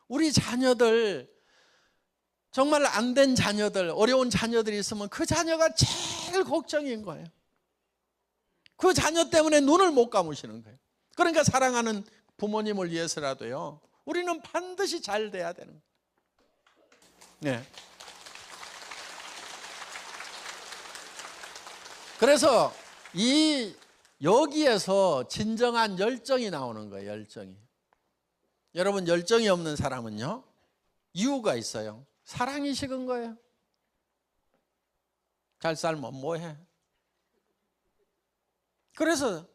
[SPEAKER 1] 우리 자녀들, 정말 안 된 자녀들, 어려운 자녀들이 있으면 그 자녀가 제일 걱정인 거예요. 그 자녀 때문에 눈을 못 감으시는 거예요. 그러니까 사랑하는 부모님을 위해서라도요, 우리는 반드시 잘 돼야 되는 거예요. 네. 그래서 여기에서 진정한 열정이 나오는 거예요. 열정이. 여러분 열정이 없는 사람은요 이유가 있어요. 사랑이 식은 거예요. 잘 살면 뭐해. 그래서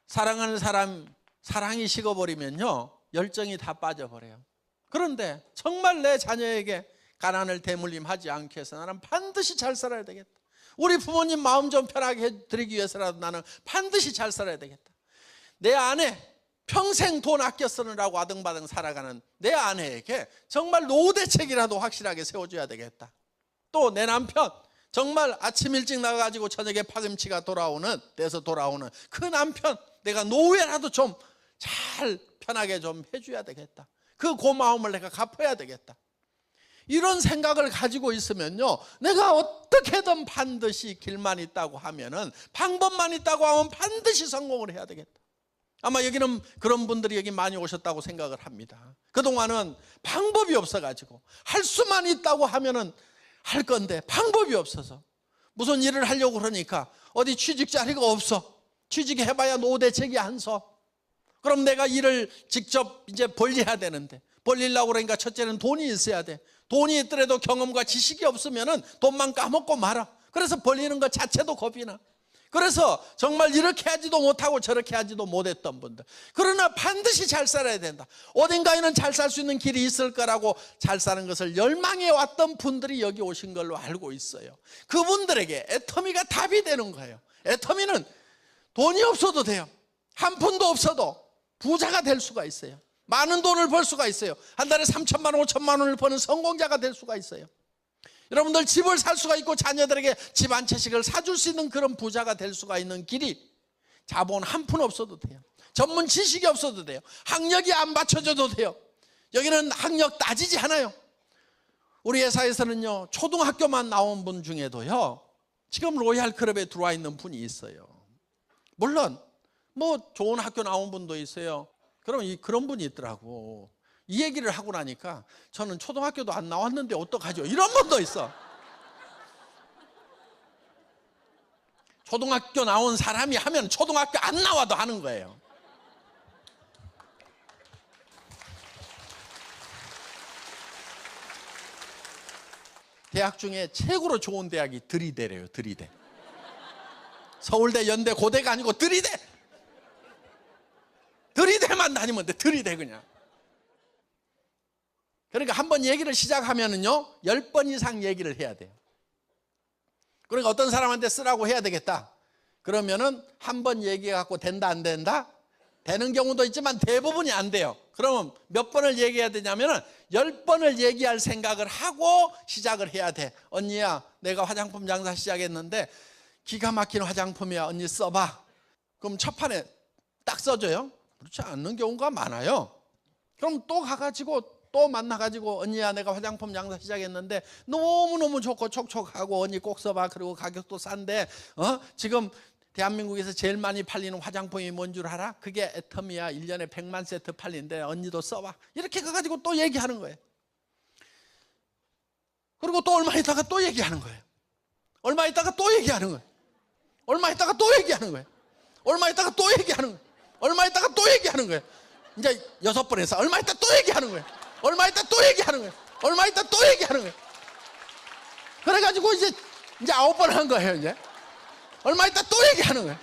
[SPEAKER 1] 사랑하는 사람 사랑이 식어버리면요 열정이 다 빠져버려요. 그런데 정말 내 자녀에게 가난을 대물림하지 않기 위해서 나는 반드시 잘 살아야 되겠다. 우리 부모님 마음 좀 편하게 해드리기 위해서라도 나는 반드시 잘 살아야 되겠다. 내 아내 평생 돈 아껴 쓰느라고 아등바등 살아가는 내 아내에게 정말 노후 대책이라도 확실하게 세워줘야 되겠다. 또 내 남편 정말 아침 일찍 나가가지고 저녁에 파김치가 돼서 돌아오는 그 남편 내가 노후에라도 좀 잘 편하게 좀 해줘야 되겠다. 그 고마움을 내가 갚아야 되겠다. 이런 생각을 가지고 있으면요 내가 어떻게든 반드시 길만 있다고 하면은 방법만 있다고 하면 반드시 성공을 해야 되겠다. 아마 여기는 그런 분들이 여기 많이 오셨다고 생각을 합니다. 그동안은 방법이 없어가지고 할 수만 있다고 하면은 할 건데 방법이 없어서 무슨 일을 하려고 그러니까 어디 취직 자리가 없어. 취직해봐야 노후 대책이 안 서. 그럼 내가 일을 직접 이제 벌려야 되는데 벌리려고 그러니까 첫째는 돈이 있어야 돼. 돈이 있더라도 경험과 지식이 없으면은 돈만 까먹고 말아. 그래서 벌리는 것 자체도 겁이 나. 그래서 정말 이렇게 하지도 못하고 저렇게 하지도 못했던 분들, 그러나 반드시 잘 살아야 된다. 어딘가에는 잘 살 수 있는 길이 있을 거라고 잘 사는 것을 열망해 왔던 분들이 여기 오신 걸로 알고 있어요. 그분들에게 애터미가 답이 되는 거예요. 애터미는 돈이 없어도 돼요. 한 푼도 없어도 부자가 될 수가 있어요. 많은 돈을 벌 수가 있어요. 한 달에 3천만 원, 5천만 원을 버는 성공자가 될 수가 있어요. 여러분들 집을 살 수가 있고 자녀들에게 집 한 채씩을 사줄 수 있는 그런 부자가 될 수가 있는 길이 자본 한 푼 없어도 돼요. 전문 지식이 없어도 돼요. 학력이 안 받쳐줘도 돼요. 여기는 학력 따지지 않아요. 우리 회사에서는요 초등학교만 나온 분 중에도요 지금 로얄 클럽에 들어와 있는 분이 있어요. 물론 뭐 좋은 학교 나온 분도 있어요. 그럼 그런 분이 있더라고. 이 얘기를 하고 나니까 저는 초등학교도 안 나왔는데 어떡하죠? 이런 분도 있어. 초등학교 나온 사람이 하면 초등학교 안 나와도 하는 거예요. 대학 중에 최고로 좋은 대학이 들이대래요. 들이대. 서울대, 연대, 고대가 아니고 들이대. 들이대만 다니면 돼. 들이대 그냥. 그러니까 한번 얘기를 시작하면은요 10번 이상 얘기를 해야 돼요. 그러니까 어떤 사람한테 쓰라고 해야 되겠다. 그러면은 한 번 얘기해갖고 된다 안 된다? 되는 경우도 있지만 대부분이 안 돼요. 그러면 몇 번을 얘기해야 되냐면은 10번을 얘기할 생각을 하고 시작을 해야 돼. 언니야 내가 화장품 장사 시작했는데 기가 막힌 화장품이야. 언니 써봐. 그럼 첫 판에 딱 써줘요. 그렇지 않는 경우가 많아요. 그럼 또 가가지고 또 만나가지고 언니야 내가 화장품 장사 시작했는데 너무너무 좋고 촉촉하고 언니 꼭 써봐. 그리고 가격도 싼데 지금 대한민국에서 제일 많이 팔리는 화장품이 뭔 줄 알아? 그게 애터미야. 1년에 100만 세트 팔린대. 언니도 써봐. 이렇게 가가지고 또 얘기하는 거예요. 그리고 또 얼마 있다가 또 얘기하는 거예요. 얼마 있다가 또 얘기하는 거예요. 얼마 있다가 또 얘기하는 거예요. 얼마 있다가 또 얘기하는 거예요. 얼마 있다가 또 얘기하는 거예요. 이제 6번 해서 얼마 있다 또 얘기하는 거예요. 얼마 있다 또 얘기하는 거예요. 얼마 있다 또 얘기하는 거예요. 그래가지고 이제 9번 한 거예요. 이제 얼마 있다 또 얘기하는 거예요.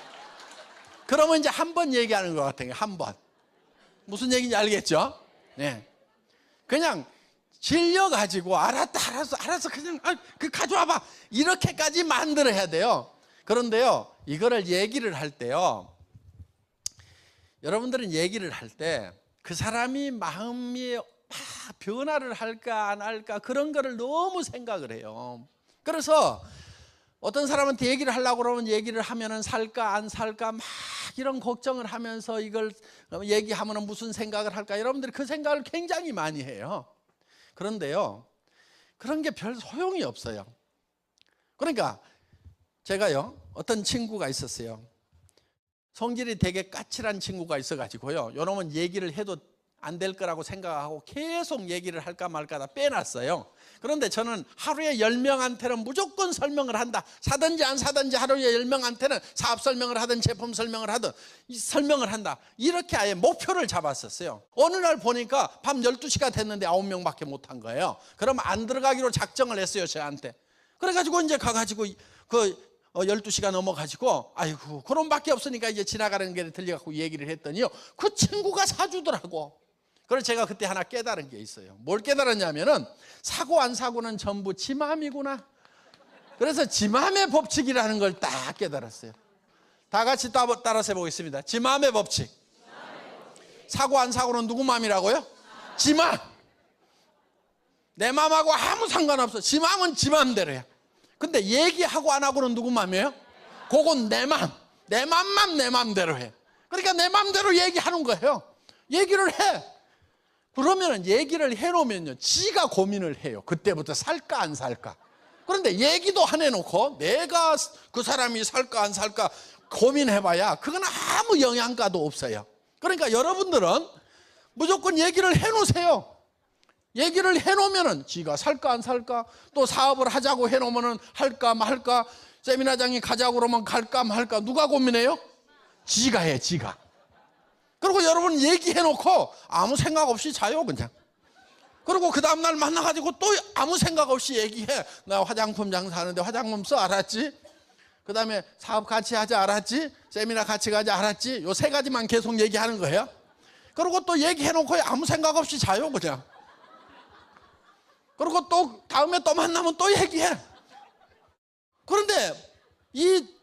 [SPEAKER 1] 그러면 이제 한 번 얘기하는 것 같아요. 한 번. 무슨 얘기인지 알겠죠? 네. 그냥 질려가지고 알았어 그냥 그 가져와봐 이렇게까지 만들어야 돼요. 그런데요, 이거를 얘기를 할 때요, 여러분들은 얘기를 할 때 그 사람이 마음이 변화를 할까 안 할까 그런 거를 너무 생각을 해요. 그래서 어떤 사람한테 얘기를 하려고 그러면 얘기를 하면은 살까 안 살까 막 이런 걱정을 하면서 이걸 얘기하면은 무슨 생각을 할까, 여러분들이 그 생각을 굉장히 많이 해요. 그런데요, 그런 게 별 소용이 없어요. 그러니까 제가요, 어떤 친구가 있었어요. 성질이 되게 까칠한 친구가 있어가지고요, 요놈은 얘기를 해도 안 될 거라고 생각하고 계속 얘기를 할까 말까 다 빼놨어요. 그런데 저는 하루에 10명한테는 무조건 설명을 한다. 사든지 안 사든지 하루에 10명한테는 사업 설명을 하든 제품 설명을 하든 설명을 한다. 이렇게 아예 목표를 잡았었어요. 어느 날 보니까 밤 12시가 됐는데 9명밖에 못한 거예요. 그럼 안 들어가기로 작정을 했어요, 저한테. 그래가지고 이제 가가지고 12시가 넘어가지고 아이고 그놈밖에 없으니까 이제 지나가는 길에 들려갖고 얘기를 했더니요, 그 친구가 사주더라고. 그래서 제가 그때 하나 깨달은 게 있어요. 뭘 깨달았냐면은 사고 안 사고는 전부 지 마음이구나. 그래서 지 마음의 법칙이라는 걸 딱 깨달았어요. 다 같이 따라서 해보겠습니다. 지 마음의 법칙. 사고 안 사고는 누구 마음이라고요? 지 마음. 내 마음하고 아무 상관없어. 지 마음은 지 마음대로야. 근데 얘기하고 안 하고는 누구 마음이에요? 그건 내 마음. 내 마음만 내 마음대로 해. 그러니까 내 마음대로 얘기하는 거예요. 얘기를 해. 그러면 얘기를 해놓으면요, 지가 고민을 해요. 그때부터 살까 안 살까. 그런데 얘기도 안 해놓고 내가 그 사람이 살까 안 살까 고민해봐야 그건 아무 영향가도 없어요. 그러니까 여러분들은 무조건 얘기를 해놓으세요. 얘기를 해놓으면은 지가 살까 안 살까, 또 사업을 하자고 해놓으면은 할까 말까, 세미나장에 가자고 그러면 갈까 말까, 누가 고민해요? 지가 해, 지가. 그리고 여러분 얘기해놓고 아무 생각 없이 자요, 그냥. 그리고 그 다음날 만나가지고 또 아무 생각 없이 얘기해. 나 화장품 장사하는데 화장품 써, 알았지? 그 다음에 사업 같이 하자, 알았지? 세미나 같이 가자, 알았지? 요 3가지만 계속 얘기하는 거예요. 그리고 또 얘기해놓고 아무 생각 없이 자요, 그냥. 그리고 또 다음에 또 만나면 또 얘기해. 그런데 이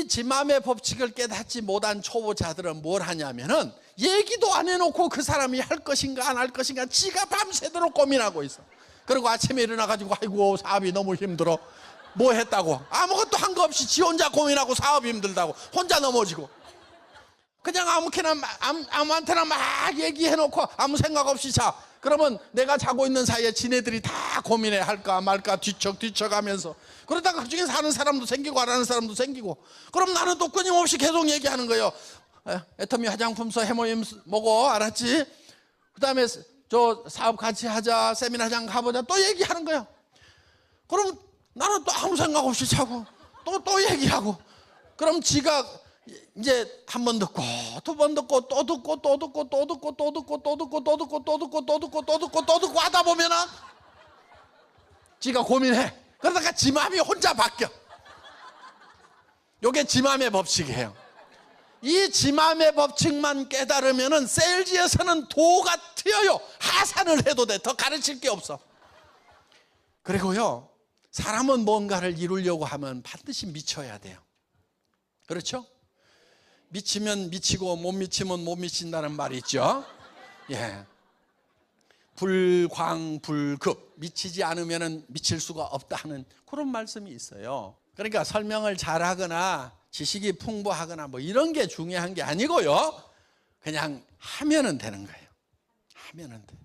[SPEAKER 1] 지 마음의 법칙을 깨닫지 못한 초보자들은 뭘 하냐면은 얘기도 안 해놓고 그 사람이 할 것인가 안 할 것인가 지가 밤새도록 고민하고 있어. 그리고 아침에 일어나가지고 아이고 사업이 너무 힘들어. 뭐 했다고? 아무것도 한 거 없이 지 혼자 고민하고 사업이 힘들다고 혼자 넘어지고, 그냥 아무한테나 막 얘기해놓고 아무 생각 없이 자. 그러면 내가 자고 있는 사이에 지네들이 다 고민해. 할까 말까 뒤척뒤척 하면서. 그러다가 그중에 사는 사람도 생기고 안 하는 사람도 생기고. 그럼 나는 또 끊임없이 계속 얘기하는 거예요. 애터미 화장품서 해모임 뭐고, 알았지? 그 다음에 저 사업 같이 하자, 세미나장 가보자, 또 얘기하는 거예요. 그럼 나는 또 아무 생각 없이 자고 또 얘기하고. 그럼 지가 이제 한 번 듣고 두 번 듣고 또 듣고 또 듣고 또 듣고 또 듣고 또 듣고 또 듣고 또 듣고 또 듣고 또 듣고 또 듣고 하다 보면은 지가 고민해. 그러다가 지 마음이 혼자 바뀌어. 요게 지 마음의 법칙이에요. 이 지 마음의 법칙만 깨달으면은 세일즈에서는 도가 튀어요. 하산을 해도 돼. 더 가르칠 게 없어. 그리고요, 사람은 뭔가를 이루려고 하면 반드시 미쳐야 돼요. 그렇죠? 미치면 미치고 못 미치면 못 미친다는 말이 있죠. 예. 불광불급, 미치지 않으면 미칠 수가 없다 하는 그런 말씀이 있어요. 그러니까 설명을 잘하거나 지식이 풍부하거나 뭐 이런 게 중요한 게 아니고요, 그냥 하면은 되는 거예요. 하면은 돼.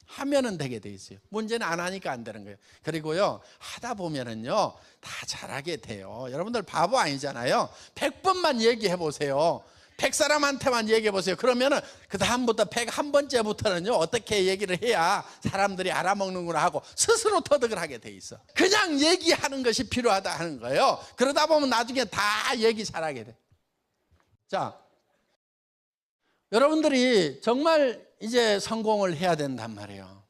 [SPEAKER 1] 하면은 되게 돼 있어요. 문제는 안 하니까 안 되는 거예요. 그리고요, 하다 보면은요 다 잘하게 돼요. 여러분들 바보 아니잖아요. 100번만 얘기해 보세요. 100사람한테만 얘기해 보세요. 그러면은 그 다음부터 101번째부터는요 어떻게 얘기를 해야 사람들이 알아먹는구나 하고 스스로 터득을 하게 돼 있어. 그냥 얘기하는 것이 필요하다 하는 거예요. 그러다 보면 나중에 다 얘기 잘하게 돼. 자, 여러분들이 정말 이제 성공을 해야 된단 말이에요.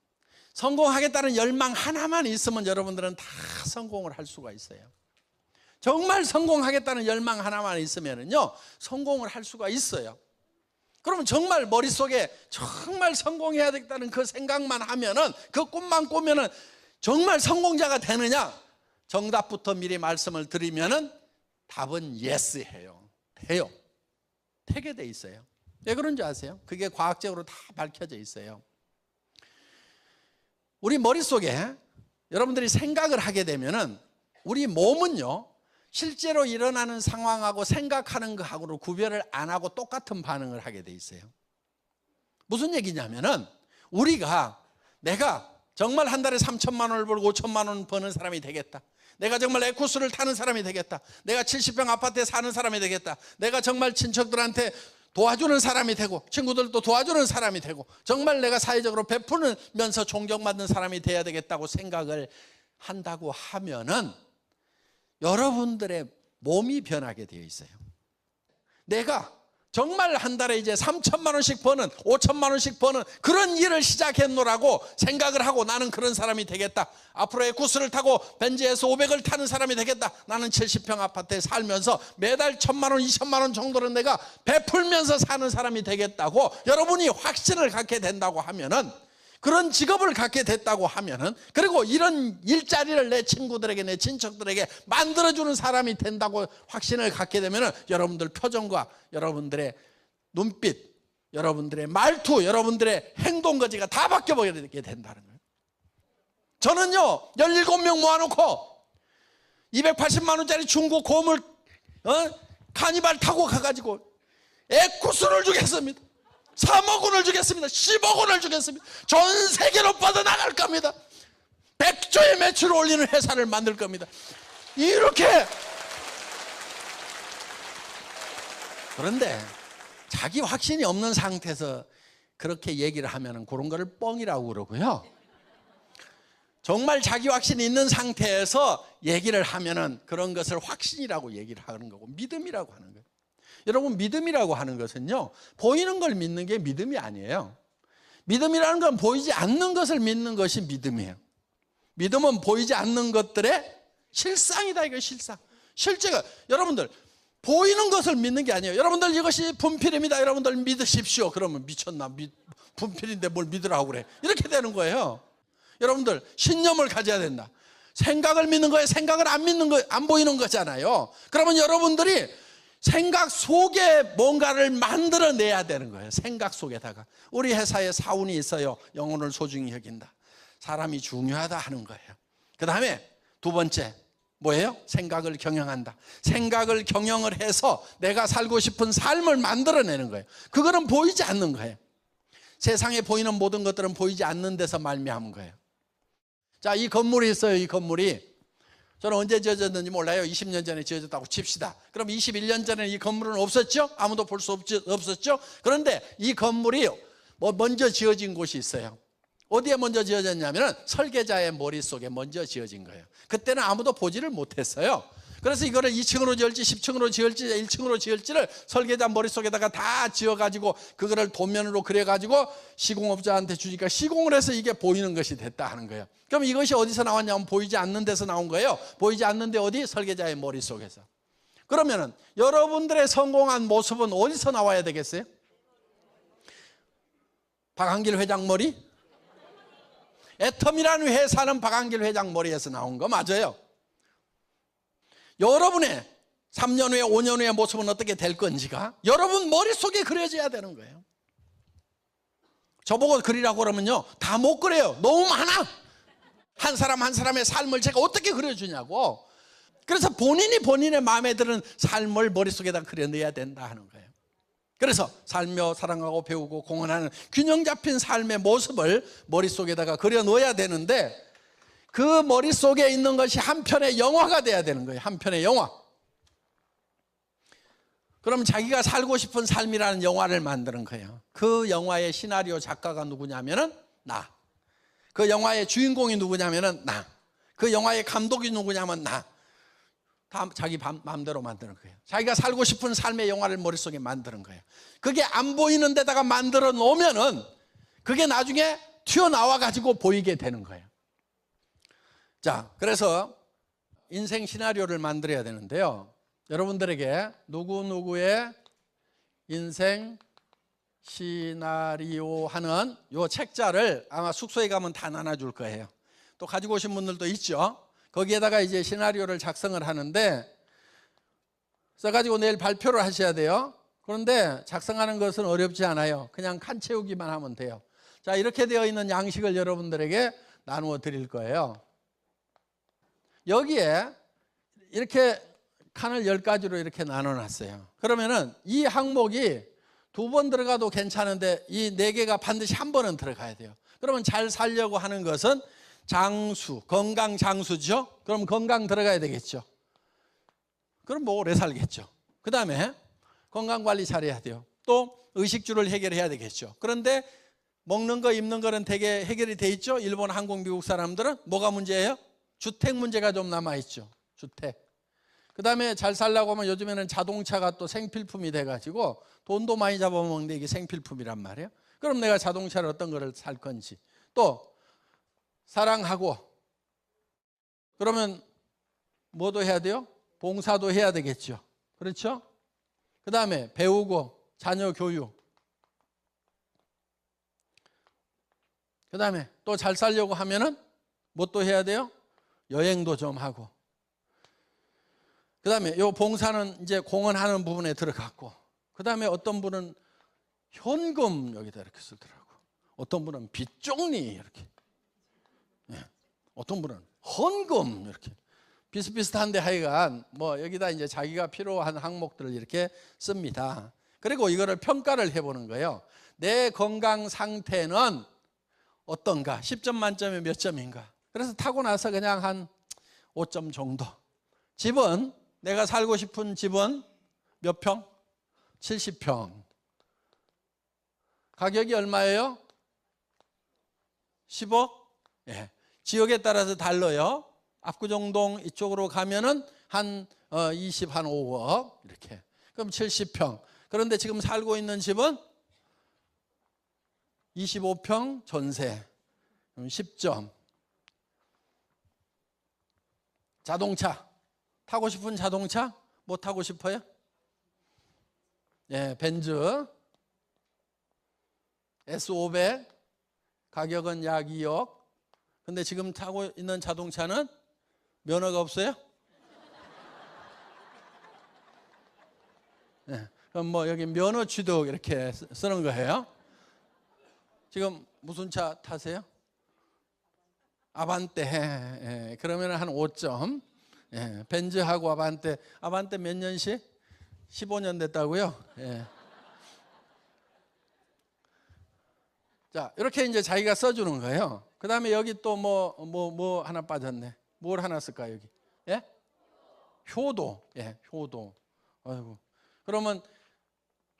[SPEAKER 1] 성공하겠다는 열망 하나만 있으면 여러분들은 다 성공을 할 수가 있어요. 정말 성공하겠다는 열망 하나만 있으면요, 성공을 할 수가 있어요. 그러면 정말 머릿속에 정말 성공해야 되겠다는 그 생각만 하면은, 그 꿈만 꾸면은 정말 성공자가 되느냐? 정답부터 미리 말씀을 드리면은 답은 예스예요. 돼요. 되게 돼 있어요. 왜 그런지 아세요? 그게 과학적으로 다 밝혀져 있어요. 우리 머릿속에 여러분들이 생각을 하게 되면은 우리 몸은요, 실제로 일어나는 상황하고 생각하는 거하고 구별을 안 하고 똑같은 반응을 하게 돼 있어요. 무슨 얘기냐면은, 내가 정말 한 달에 3천만 원을 벌고 5천만 원 버는 사람이 되겠다. 내가 정말 에쿠스를 타는 사람이 되겠다. 내가 70평 아파트에 사는 사람이 되겠다. 내가 정말 친척들한테 도와주는 사람이 되고 친구들도 도와주는 사람이 되고 정말 내가 사회적으로 베푸면서 존경받는 사람이 돼야 되겠다고 생각을 한다고 하면은 여러분들의 몸이 변하게 되어 있어요. 내가 정말 한 달에 이제 3천만 원씩 버는, 5천만 원씩 버는 그런 일을 시작했노라고 생각을 하고, 나는 그런 사람이 되겠다. 앞으로 에쿠스를 타고 벤츠에서 500을 타는 사람이 되겠다. 나는 70평 아파트에 살면서 매달 1,000만 원, 2천만 원 정도는 내가 베풀면서 사는 사람이 되겠다고 여러분이 확신을 갖게 된다고 하면은, 그런 직업을 갖게 됐다고 하면은, 그리고 이런 일자리를 내 친구들에게, 내 친척들에게 만들어주는 사람이 된다고 확신을 갖게 되면은 여러분들 표정과 여러분들의 눈빛, 여러분들의 말투, 여러분들의 행동거지가 다 바뀌어버리게 된다는 거예요. 저는요, 17명 모아놓고 280만 원짜리 중고 고물 카니발 타고 가가지고 에쿠스를 주겠습니다. 3억 원을 주겠습니다. 10억 원을 주겠습니다. 전 세계로 뻗어나갈 겁니다. 100조의 매출을 올리는 회사를 만들 겁니다. 이렇게. 그런데 자기 확신이 없는 상태에서 그렇게 얘기를 하면 그런 거를 뻥이라고 그러고요, 정말 자기 확신이 있는 상태에서 얘기를 하면은 그런 것을 확신이라고 얘기를 하는 거고, 믿음이라고 하는 거예요. 여러분, 믿음이라고 하는 것은요, 보이는 걸 믿는 게 믿음이 아니에요. 믿음이라는 건 보이지 않는 것을 믿는 것이 믿음이에요. 믿음은 보이지 않는 것들의 실상이다, 이거 실상. 실제가, 여러분들 보이는 것을 믿는 게 아니에요. 여러분들 이것이 분필입니다, 여러분들 믿으십시오. 그러면 미쳤나, 분필인데 뭘 믿으라고 그래, 이렇게 되는 거예요. 여러분들 신념을 가져야 된다. 생각을 믿는 거예요. 생각을 안 믿는 거, 안 보이는 거잖아요. 그러면 여러분들이 생각 속에 뭔가를 만들어내야 되는 거예요. 생각 속에다가. 우리 회사에 사운이 있어요. 영혼을 소중히 여긴다. 사람이 중요하다 하는 거예요. 그 다음에 두 번째 뭐예요? 생각을 경영한다. 생각을 경영을 해서 내가 살고 싶은 삶을 만들어내는 거예요. 그거는 보이지 않는 거예요. 세상에 보이는 모든 것들은 보이지 않는 데서 말미암은 거예요. 자, 이 건물이 있어요. 이 건물이 저는 언제 지어졌는지 몰라요. 20년 전에 지어졌다고 칩시다. 그럼 21년 전에 이 건물은 없었죠? 아무도 볼 수 없었죠? 그런데 이 건물이 먼저 지어진 곳이 있어요. 어디에 먼저 지어졌냐면 설계자의 머릿속에 먼저 지어진 거예요. 그때는 아무도 보지를 못했어요. 그래서 이거를 2층으로 지을지 10층으로 지을지 1층으로 지을지를 설계자 머릿속에다가 다 지어가지고 그거를 도면으로 그려가지고 시공업자한테 주니까 시공을 해서 이게 보이는 것이 됐다 하는 거예요. 그럼 이것이 어디서 나왔냐면 보이지 않는 데서 나온 거예요. 보이지 않는데 어디? 설계자의 머릿속에서. 그러면은 여러분들의 성공한 모습은 어디서 나와야 되겠어요? 박한길 회장 머리? 애텀이라는 회사는 박한길 회장 머리에서 나온 거 맞아요. 여러분의 3년 후에 5년 후의 모습은 어떻게 될 건지가 여러분 머릿속에 그려져야 되는 거예요. 저보고 그리라고 그러면요, 다 못 그려요. 너무 많아. 한 사람 한 사람의 삶을 제가 어떻게 그려주냐고. 그래서 본인이 본인의 마음에 드는 삶을 머릿속에다 그려내야 된다 하는 거예요. 그래서 살며 사랑하고 배우고 공헌하는 균형 잡힌 삶의 모습을 머릿속에다가 그려놓아야 되는데, 그 머릿속에 있는 것이 한 편의 영화가 돼야 되는 거예요. 한 편의 영화. 그럼 자기가 살고 싶은 삶이라는 영화를 만드는 거예요. 그 영화의 시나리오 작가가 누구냐면은 나. 그 영화의 주인공이 누구냐면은 나. 그 영화의 감독이 누구냐면 나. 다 자기 마음대로 만드는 거예요. 자기가 살고 싶은 삶의 영화를 머릿속에 만드는 거예요. 그게 안 보이는 데다가 만들어 놓으면은 그게 나중에 튀어나와 가지고 보이게 되는 거예요. 자, 그래서 인생 시나리오를 만들어야 되는데요. 여러분들에게 누구누구의 인생 시나리오 하는 요 책자를 아마 숙소에 가면 다 나눠줄 거예요. 또 가지고 오신 분들도 있죠. 거기에다가 이제 시나리오를 작성을 하는데 써가지고 내일 발표를 하셔야 돼요. 그런데 작성하는 것은 어렵지 않아요. 그냥 칸 채우기만 하면 돼요. 자, 이렇게 되어 있는 양식을 여러분들에게 나누어 드릴 거예요. 여기에 이렇게 칸을 10가지로 이렇게 나눠 놨어요. 그러면은 이 항목이 2번 들어가도 괜찮은데 이 4개가 반드시 한 번은 들어가야 돼요. 그러면 잘 살려고 하는 것은 장수, 건강 장수죠. 그럼 건강 들어가야 되겠죠. 그럼 뭐 오래 살겠죠. 그 다음에 건강관리 잘해야 돼요. 또 의식주를 해결해야 되겠죠. 그런데 먹는 거 입는 거는 되게 해결이 돼 있죠. 일본, 한국, 미국 사람들은 뭐가 문제예요? 주택 문제가 좀 남아있죠. 주택. 그 다음에 잘 살려고 하면 요즘에는 자동차가 또 생필품이 돼가지고 돈도 많이 잡아먹는데 이게 생필품이란 말이에요. 그럼 내가 자동차를 어떤 거를 살 건지. 또 사랑하고 그러면 뭐도 해야 돼요? 봉사도 해야 되겠죠. 그렇죠? 그 다음에 배우고 자녀 교육. 그 다음에 또 잘 살려고 하면은 뭐 또 해야 돼요? 여행도 좀 하고. 그 다음에 요 봉사는 이제 공헌하는 부분에 들어갔고, 그 다음에 어떤 분은 현금 여기다 이렇게 쓰더라고. 어떤 분은 빚종리 이렇게. 네. 어떤 분은 헌금 이렇게. 비슷비슷한데 하여간 뭐 여기다 이제 자기가 필요한 항목들을 이렇게 씁니다. 그리고 이거를 평가를 해보는 거예요. 내 건강 상태는 어떤가? 10점 만점에 몇 점인가? 그래서 타고 나서 그냥 한 5점 정도. 집은 내가 살고 싶은 집은 몇 평? 70평. 가격이 얼마예요? 10억? 예. 지역에 따라서 달라요. 압구정동 이쪽으로 가면은 한 5억 이렇게. 그럼 70평. 그런데 지금 살고 있는 집은 25평 전세. 10점. 자동차. 타고 싶은 자동차? 뭐 타고 싶어요? 예, 벤츠 S500 가격은 약 2억. 근데 지금 타고 있는 자동차는 면허가 없어요? 예, 그럼 뭐 여기 면허 취득 이렇게 쓰는 거예요. 지금 무슨 차 타세요? 아반떼. 예, 그러면 한 5점. 예, 벤츠하고 아반떼 몇 년씩? 15년 됐다고요? 예. 자, 이렇게 이제 자기가 써주는 거예요. 그 다음에 여기 또 뭐 하나 빠졌네. 뭘 하나 쓸까, 여기? 예? 효도. 예, 효도. 아이고. 그러면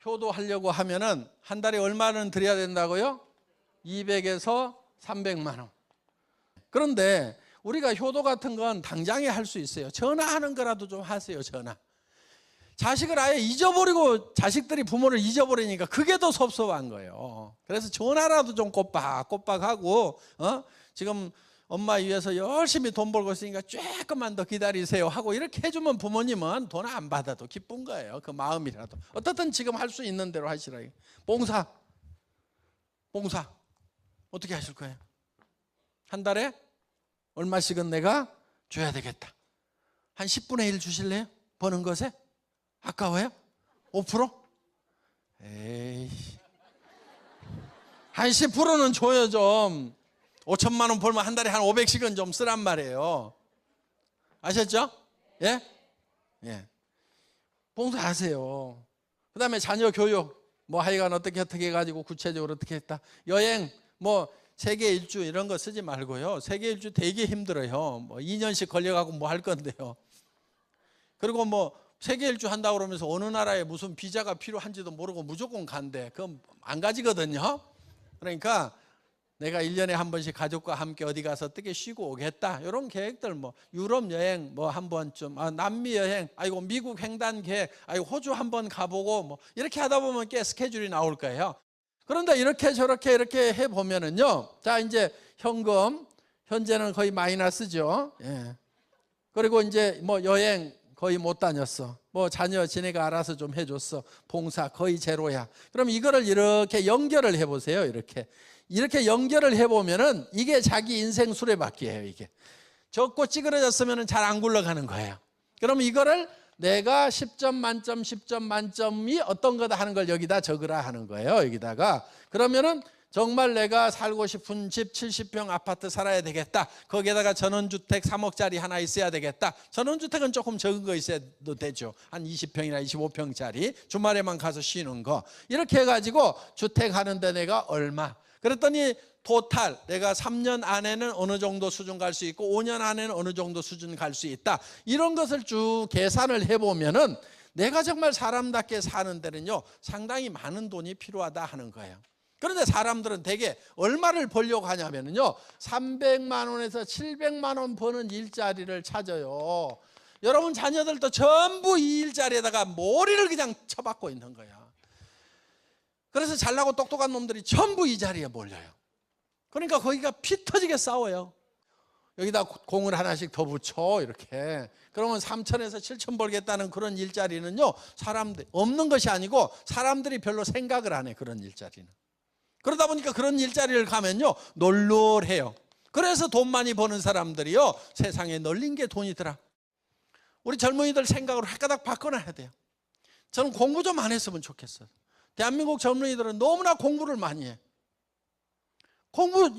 [SPEAKER 1] 효도 하려고 하면은 한 달에 얼마는 드려야 된다고요? 200에서 300만 원. 그런데 우리가 효도 같은 건 당장에 할 수 있어요. 전화하는 거라도 좀 하세요, 전화. 자식을 아예 잊어버리고 자식들이 부모를 잊어버리니까 그게 더 섭섭한 거예요. 그래서 전화라도 좀 꼬박꼬박하고 지금 엄마 위해서 열심히 돈 벌고 있으니까 조금만 더 기다리세요 하고 이렇게 해주면 부모님은 돈 안 받아도 기쁜 거예요. 그 마음이라도. 어떻든 지금 할 수 있는 대로 하시라. 봉사 어떻게 하실 거예요? 한 달에 얼마씩은 내가 줘야 되겠다. 한 10분의 1 주실래요? 버는 것에? 아까워요? 5%? 에이, 한 10%는 줘요 좀. 5천만 원 벌면 한 달에 한 500씩은 좀 쓰란 말이에요. 아셨죠? 예? 예. 봉사하세요. 그 다음에 자녀 교육 뭐 하여간 어떻게 해가지고 구체적으로 어떻게 했다. 여행 뭐 세계 일주 이런 거 쓰지 말고요. 세계 일주 되게 힘들어요. 뭐 2년씩 걸려가고 뭐 할 건데요. 그리고 뭐 세계 일주 한다고 그러면서 어느 나라에 무슨 비자가 필요한지도 모르고 무조건 간대. 그건 안 가지거든요. 그러니까 내가 1년에 한 번씩 가족과 함께 어디 가서 뜨게 쉬고 오겠다. 이런 계획들 뭐 유럽 여행 뭐 한 번쯤, 남미 여행, 아이고 미국 횡단 계획, 아이고 호주 한 번 가보고 뭐 이렇게 하다 보면 꽤 스케줄이 나올 거예요. 그런데 이렇게 저렇게 이렇게 해보면은요, 자, 이제 현금, 현재는 거의 마이너스죠. 예. 그리고 이제 뭐 여행 거의 못 다녔어. 뭐 자녀 지네가 알아서 좀 해줬어. 봉사 거의 제로야. 그럼 이거를 이렇게 연결을 해보세요. 이렇게 연결을 해보면은 이게 자기 인생 수레바퀴예요. 이게 적고 찌그러졌으면은 잘 안 굴러가는 거예요. 그럼 이거를 내가 10점 만점, 10점 만점이 어떤 거다 하는 걸 여기다 적으라 하는 거예요. 여기다가. 그러면은 정말 내가 살고 싶은 집 70평 아파트 살아야 되겠다. 거기에다가 전원주택 3억짜리 하나 있어야 되겠다. 전원주택은 조금 적은 거 있어도 되죠. 한 20평이나 25평짜리 주말에만 가서 쉬는 거. 이렇게 해가지고 주택 하는데 내가 얼마. 그랬더니 토탈 내가 3년 안에는 어느 정도 수준 갈 수 있고 5년 안에는 어느 정도 수준 갈 수 있다. 이런 것을 쭉 계산을 해보면은 내가 정말 사람답게 사는 데는요 상당히 많은 돈이 필요하다 하는 거예요. 그런데 사람들은 대개 얼마를 벌려고 하냐면요 300만 원에서 700만 원 버는 일자리를 찾아요. 여러분 자녀들도 전부 이 일자리에다가 머리를 그냥 쳐박고 있는 거야. 그래서 잘나고 똑똑한 놈들이 전부 이 자리에 몰려요. 그러니까 거기가 피 터지게 싸워요. 여기다 공을 하나씩 더 붙여 이렇게. 그러면 3천에서 7천 벌겠다는 그런 일자리는요 사람들 없는 것이 아니고 사람들이 별로 생각을 안 해. 그런 일자리는. 그러다 보니까 그런 일자리를 가면요 널널해요. 그래서 돈 많이 버는 사람들이요 세상에 널린 게 돈이더라. 우리 젊은이들 생각을 헷가닥 바꿔놔야 돼요. 저는 공부 좀 안 했으면 좋겠어요. 대한민국 젊은이들은 너무나 공부를 많이 해.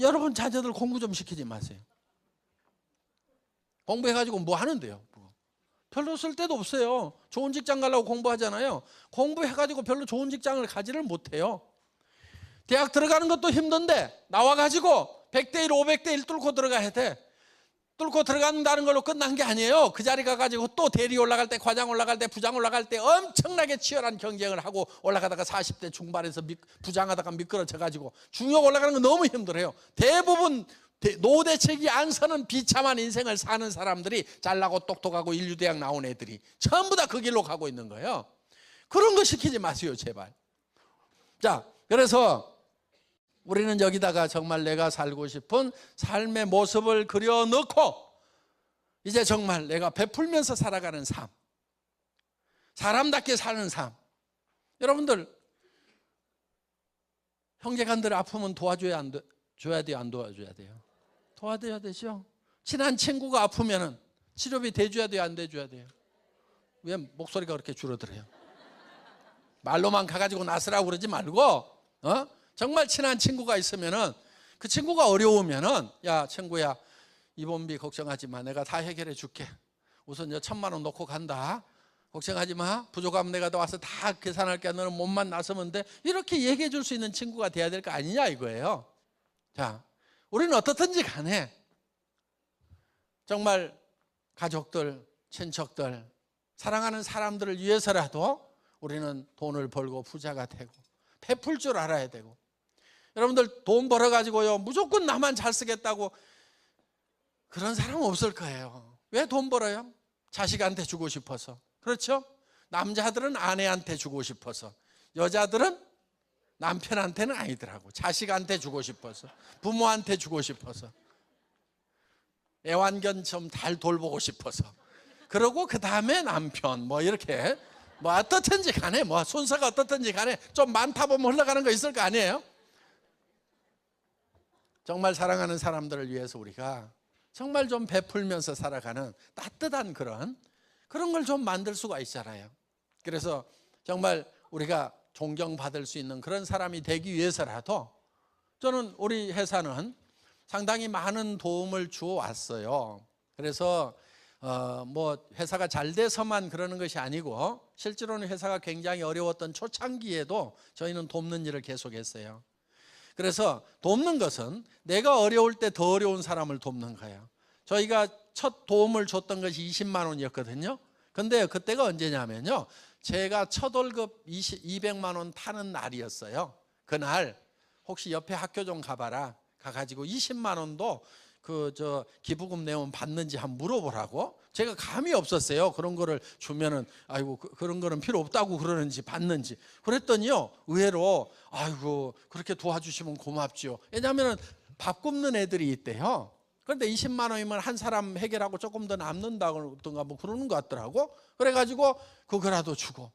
[SPEAKER 1] 여러분 자녀들 공부 좀 시키지 마세요. 공부해가지고 뭐 하는데요? 별로 쓸 데도 없어요. 좋은 직장 가려고 공부하잖아요. 공부해가지고 별로 좋은 직장을 가지를 못해요. 대학 들어가는 것도 힘든데 나와가지고 100대 1, 500대 1 뚫고 들어가야 돼. 뚫고 들어간다는 걸로 끝난 게 아니에요. 그 자리 가가지고 또 대리 올라갈 때, 과장 올라갈 때, 부장 올라갈 때 엄청나게 치열한 경쟁을 하고 올라가다가 40대 중반에서 부장하다가 미끄러져가지고 중역 올라가는 건 너무 힘들어요. 대부분 노대책이 안 서는 비참한 인생을 사는 사람들이 잘나고 똑똑하고 인류대학 나온 애들이 전부 다 그 길로 가고 있는 거예요. 그런 거 시키지 마세요 제발. 자, 그래서 우리는 여기다가 정말 내가 살고 싶은 삶의 모습을 그려넣고 이제 정말 내가 베풀면서 살아가는 삶, 사람답게 사는 삶. 여러분들 형제간들 아프면 도와줘야 줘야 돼요, 안 도와줘야 돼요? 도와줘야 되죠. 친한 친구가 아프면 치료비 대줘야 돼요, 안 대줘야 돼요? 왜 목소리가 그렇게 줄어들어요? 말로만 가가지고 나서라고 그러지 말고 정말 친한 친구가 있으면은 그 친구가 어려우면은 야 친구야 입원비 걱정하지 마. 내가 다 해결해 줄게. 우선 1,000만 원 놓고 간다. 걱정하지 마. 부족하면 내가 와서 다 계산할게. 너는 몸만 나서면 돼. 이렇게 얘기해 줄 수 있는 친구가 돼야 될 거 아니냐 이거예요. 자, 우리는 어떻든지 간에 정말 가족들, 친척들, 사랑하는 사람들을 위해서라도 우리는 돈을 벌고 부자가 되고 베풀 줄 알아야 되고. 여러분들 돈 벌어가지고요 무조건 나만 잘 쓰겠다고 그런 사람은 없을 거예요. 왜 돈 벌어요? 자식한테 주고 싶어서. 그렇죠? 남자들은 아내한테 주고 싶어서, 여자들은 남편한테는 아니더라고. 자식한테 주고 싶어서, 부모한테 주고 싶어서, 애완견 좀 잘 돌보고 싶어서. 그러고 그 다음에 남편 뭐 이렇게 뭐 어떻든지 간에 뭐 순서가 어떻든지 간에 좀 많다 보면 흘러가는 거 있을 거 아니에요? 정말 사랑하는 사람들을 위해서 우리가 정말 좀 베풀면서 살아가는 따뜻한 그런 걸 좀 만들 수가 있잖아요. 그래서 정말 우리가 존경받을 수 있는 그런 사람이 되기 위해서라도 저는 우리 회사는 상당히 많은 도움을 주어 왔어요. 그래서 뭐 회사가 잘 돼서만 그러는 것이 아니고 실제로는 회사가 굉장히 어려웠던 초창기에도 저희는 돕는 일을 계속했어요. 그래서 돕는 것은 내가 어려울 때 더 어려운 사람을 돕는 거예요. 저희가 첫 도움을 줬던 것이 20만 원이었거든요. 근데 그때가 언제냐면요, 제가 첫 월급 200만 원 타는 날이었어요. 그날 혹시 옆에 학교 좀 가봐라. 가가지고 20만 원도 기부금 내면 받는지 한번 물어보라고
[SPEAKER 2] 제가 감이 없었어요. 그런 거를 주면은 아이고 그런 거는 필요 없다고 그러는지 받는지. 그랬더니요, 의외로 아이고 그렇게 도와주시면 고맙죠. 왜냐하면 밥 굶는 애들이 있대요. 그런데 20만 원이면 한 사람 해결하고 조금 더 남는다던가 뭐 그러는 것 같더라고. 그래가지고 그거라도 주고.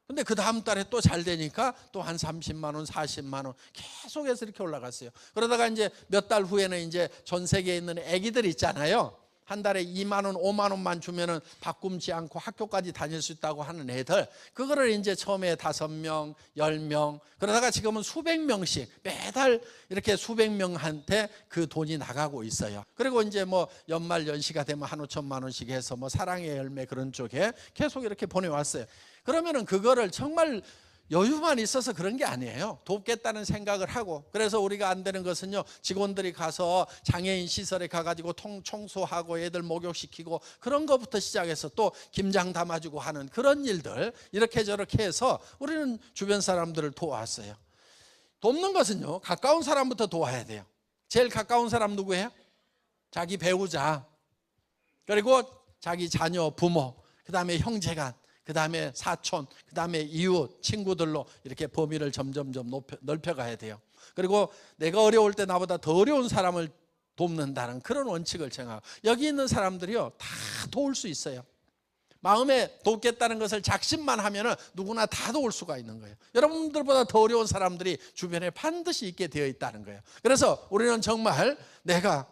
[SPEAKER 2] 근데 그 다음 달에 또 잘 되니까 또 한 30만 원, 40만 원 계속해서 이렇게 올라갔어요. 그러다가 이제 몇 달 후에는 이제 전 세계에 있는 애기들 있잖아요. 한 달에 2만 원, 5만 원만 주면은 밥 굶지 않고 학교까지 다닐 수 있다고 하는 애들, 그거를 이제 처음에 5명, 10명, 그러다가 지금은 수백 명씩 매달 이렇게 수백 명한테 그 돈이 나가고 있어요. 그리고 이제 뭐 연말 연시가 되면 한 5천만 원씩 해서 뭐 사랑의 열매 그런 쪽에 계속 이렇게 보내왔어요. 그러면은 그거를 정말 여유만 있어서 그런 게 아니에요. 돕겠다는 생각을 하고. 그래서 우리가 안 되는 것은요, 직원들이 가서 장애인 시설에 가가지고 청소하고 애들 목욕시키고 그런 것부터 시작해서 또 김장 담아주고 하는 그런 일들, 이렇게 저렇게 해서 우리는 주변 사람들을 도왔어요. 돕는 것은요, 가까운 사람부터 도와야 돼요. 제일 가까운 사람 누구예요? 자기 배우자, 그리고 자기 자녀, 부모, 그 다음에 형제간, 그 다음에 사촌, 그 다음에 이웃, 친구들로 이렇게 범위를 점점점 넓혀가야 돼요. 그리고 내가 어려울 때 나보다 더 어려운 사람을 돕는다는 그런 원칙을 정하고, 여기 있는 사람들이요, 다 도울 수 있어요. 마음에 돕겠다는 것을 작심만 하면 누구나 다 도울 수가 있는 거예요. 여러분들보다 더 어려운 사람들이 주변에 반드시 있게 되어 있다는 거예요. 그래서 우리는 정말 내가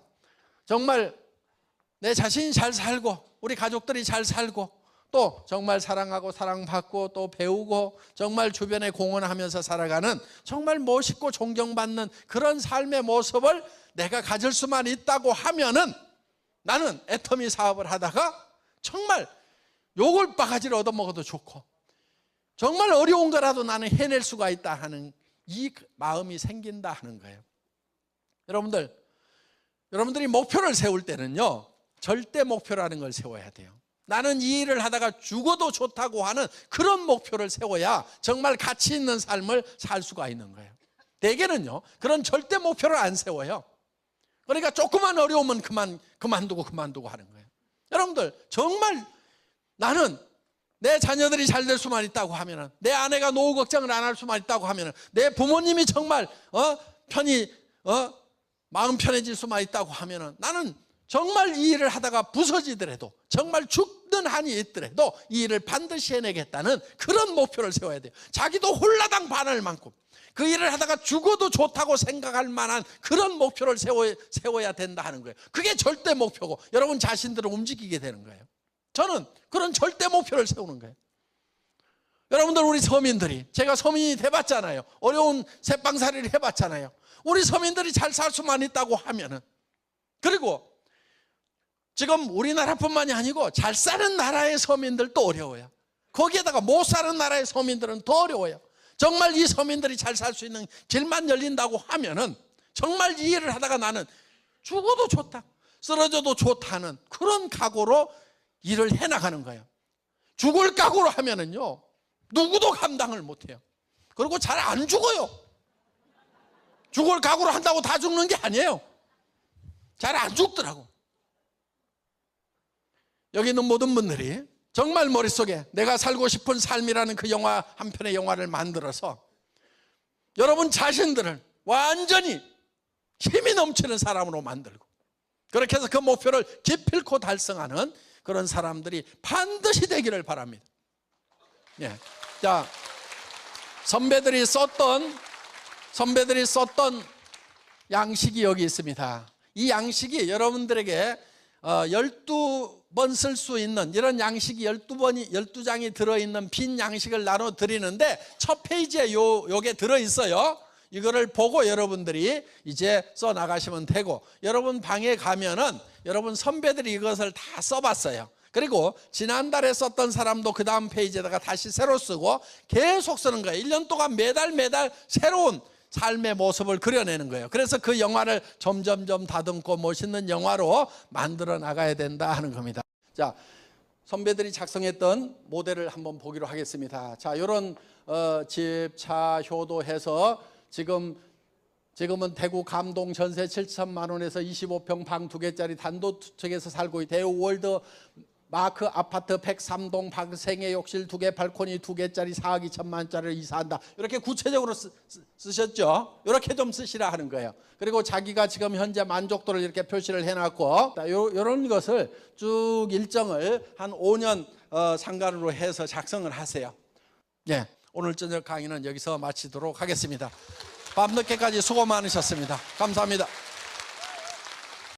[SPEAKER 2] 정말 내 자신이 잘 살고 우리 가족들이 잘 살고 또 정말 사랑하고 사랑받고 또 배우고 정말 주변에 공헌하면서 살아가는 정말 멋있고 존경받는 그런 삶의 모습을 내가 가질 수만 있다고 하면은 나는 애터미 사업을 하다가 정말 욕을 바가지를 얻어먹어도 좋고 정말 어려운 거라도 나는 해낼 수가 있다 하는 이 마음이 생긴다 하는 거예요. 여러분들이 목표를 세울 때는요, 절대 목표라는 걸 세워야 돼요. 나는 이 일을 하다가 죽어도 좋다고 하는 그런 목표를 세워야 정말 가치 있는 삶을 살 수가 있는 거예요. 대개는요, 그런 절대 목표를 안 세워요. 그러니까 조그만 어려우면 그만두고 하는 거예요. 여러분들, 정말 나는 내 자녀들이 잘 될 수만 있다고 하면은, 내 아내가 노후 걱정을 안 할 수만 있다고 하면은, 내 부모님이 정말 마음 편해질 수만 있다고 하면은, 나는 정말 이 일을 하다가 부서지더라도, 정말 죽는 한이 있더라도 이 일을 반드시 해내겠다는 그런 목표를 세워야 돼요. 자기도 홀라당 반할 만큼 그 일을 하다가 죽어도 좋다고 생각할 만한 그런 목표를 세워야 된다 하는 거예요. 그게 절대 목표고 여러분 자신들을 움직이게 되는 거예요. 저는 그런 절대 목표를 세우는 거예요. 여러분들, 우리 서민들이, 제가 서민이 돼봤잖아요. 어려운 새빵살이를 해봤잖아요. 우리 서민들이 잘 살 수만 있다고 하면은, 그리고 지금 우리나라뿐만이 아니고 잘 사는 나라의 서민들도 어려워요. 거기에다가 못 사는 나라의 서민들은 더 어려워요. 정말 이 서민들이 잘 살 수 있는 길만 열린다고 하면은 정말 이 일을 하다가 나는 죽어도 좋다, 쓰러져도 좋다는 그런 각오로 일을 해나가는 거예요. 죽을 각오로 하면은요, 누구도 감당을 못해요. 그리고 잘 안 죽어요. 죽을 각오로 한다고 다 죽는 게 아니에요. 잘 안 죽더라고. 여기 있는 모든 분들이 정말 머릿속에 내가 살고 싶은 삶이라는 그 영화, 한 편의 영화를 만들어서 여러분 자신들을 완전히 힘이 넘치는 사람으로 만들고, 그렇게 해서 그 목표를 기필코 달성하는 그런 사람들이 반드시 되기를 바랍니다. 예. 자, 선배들이 썼던 양식이 여기 있습니다. 이 양식이 여러분들에게 12번 쓸 수 있는 이런 양식이 12장이 들어있는 빈 양식을 나눠 드리는데, 첫 페이지에 요게 들어있어요. 이거를 보고 여러분들이 이제 써 나가시면 되고, 여러분 방에 가면은 여러분 선배들이 이것을 다 써봤어요. 그리고 지난달에 썼던 사람도 그 다음 페이지에다가 다시 새로 쓰고 계속 쓰는 거예요. 1년 동안 매달 새로운 삶의 모습을 그려내는 거예요. 그래서 그 영화를 점점점 다듬고 멋있는 영화로 만들어 나가야 된다 하는 겁니다. 자, 선배들이 작성했던 모델을 한번 보기로 하겠습니다. 자, 이런 집, 차, 효도해서 지금은 대구 감동 전세 7천만 원에서 25평 방 2개짜리 단독주택에서 살고, 대우 월드 마크 아파트 103동 방생의 욕실 2개 발코니 2개짜리 4억 2천만짜리를 이사한다. 이렇게 구체적으로 쓰셨죠? 이렇게 좀 쓰시라 하는 거예요. 그리고 자기가 지금 현재 만족도를 이렇게 표시를 해놨고 이런 것을 쭉 일정을 한 5년 상관으로 해서 작성을 하세요. 예, 오늘 저녁 강의는 여기서 마치도록 하겠습니다. 밤늦게까지 수고 많으셨습니다. 감사합니다.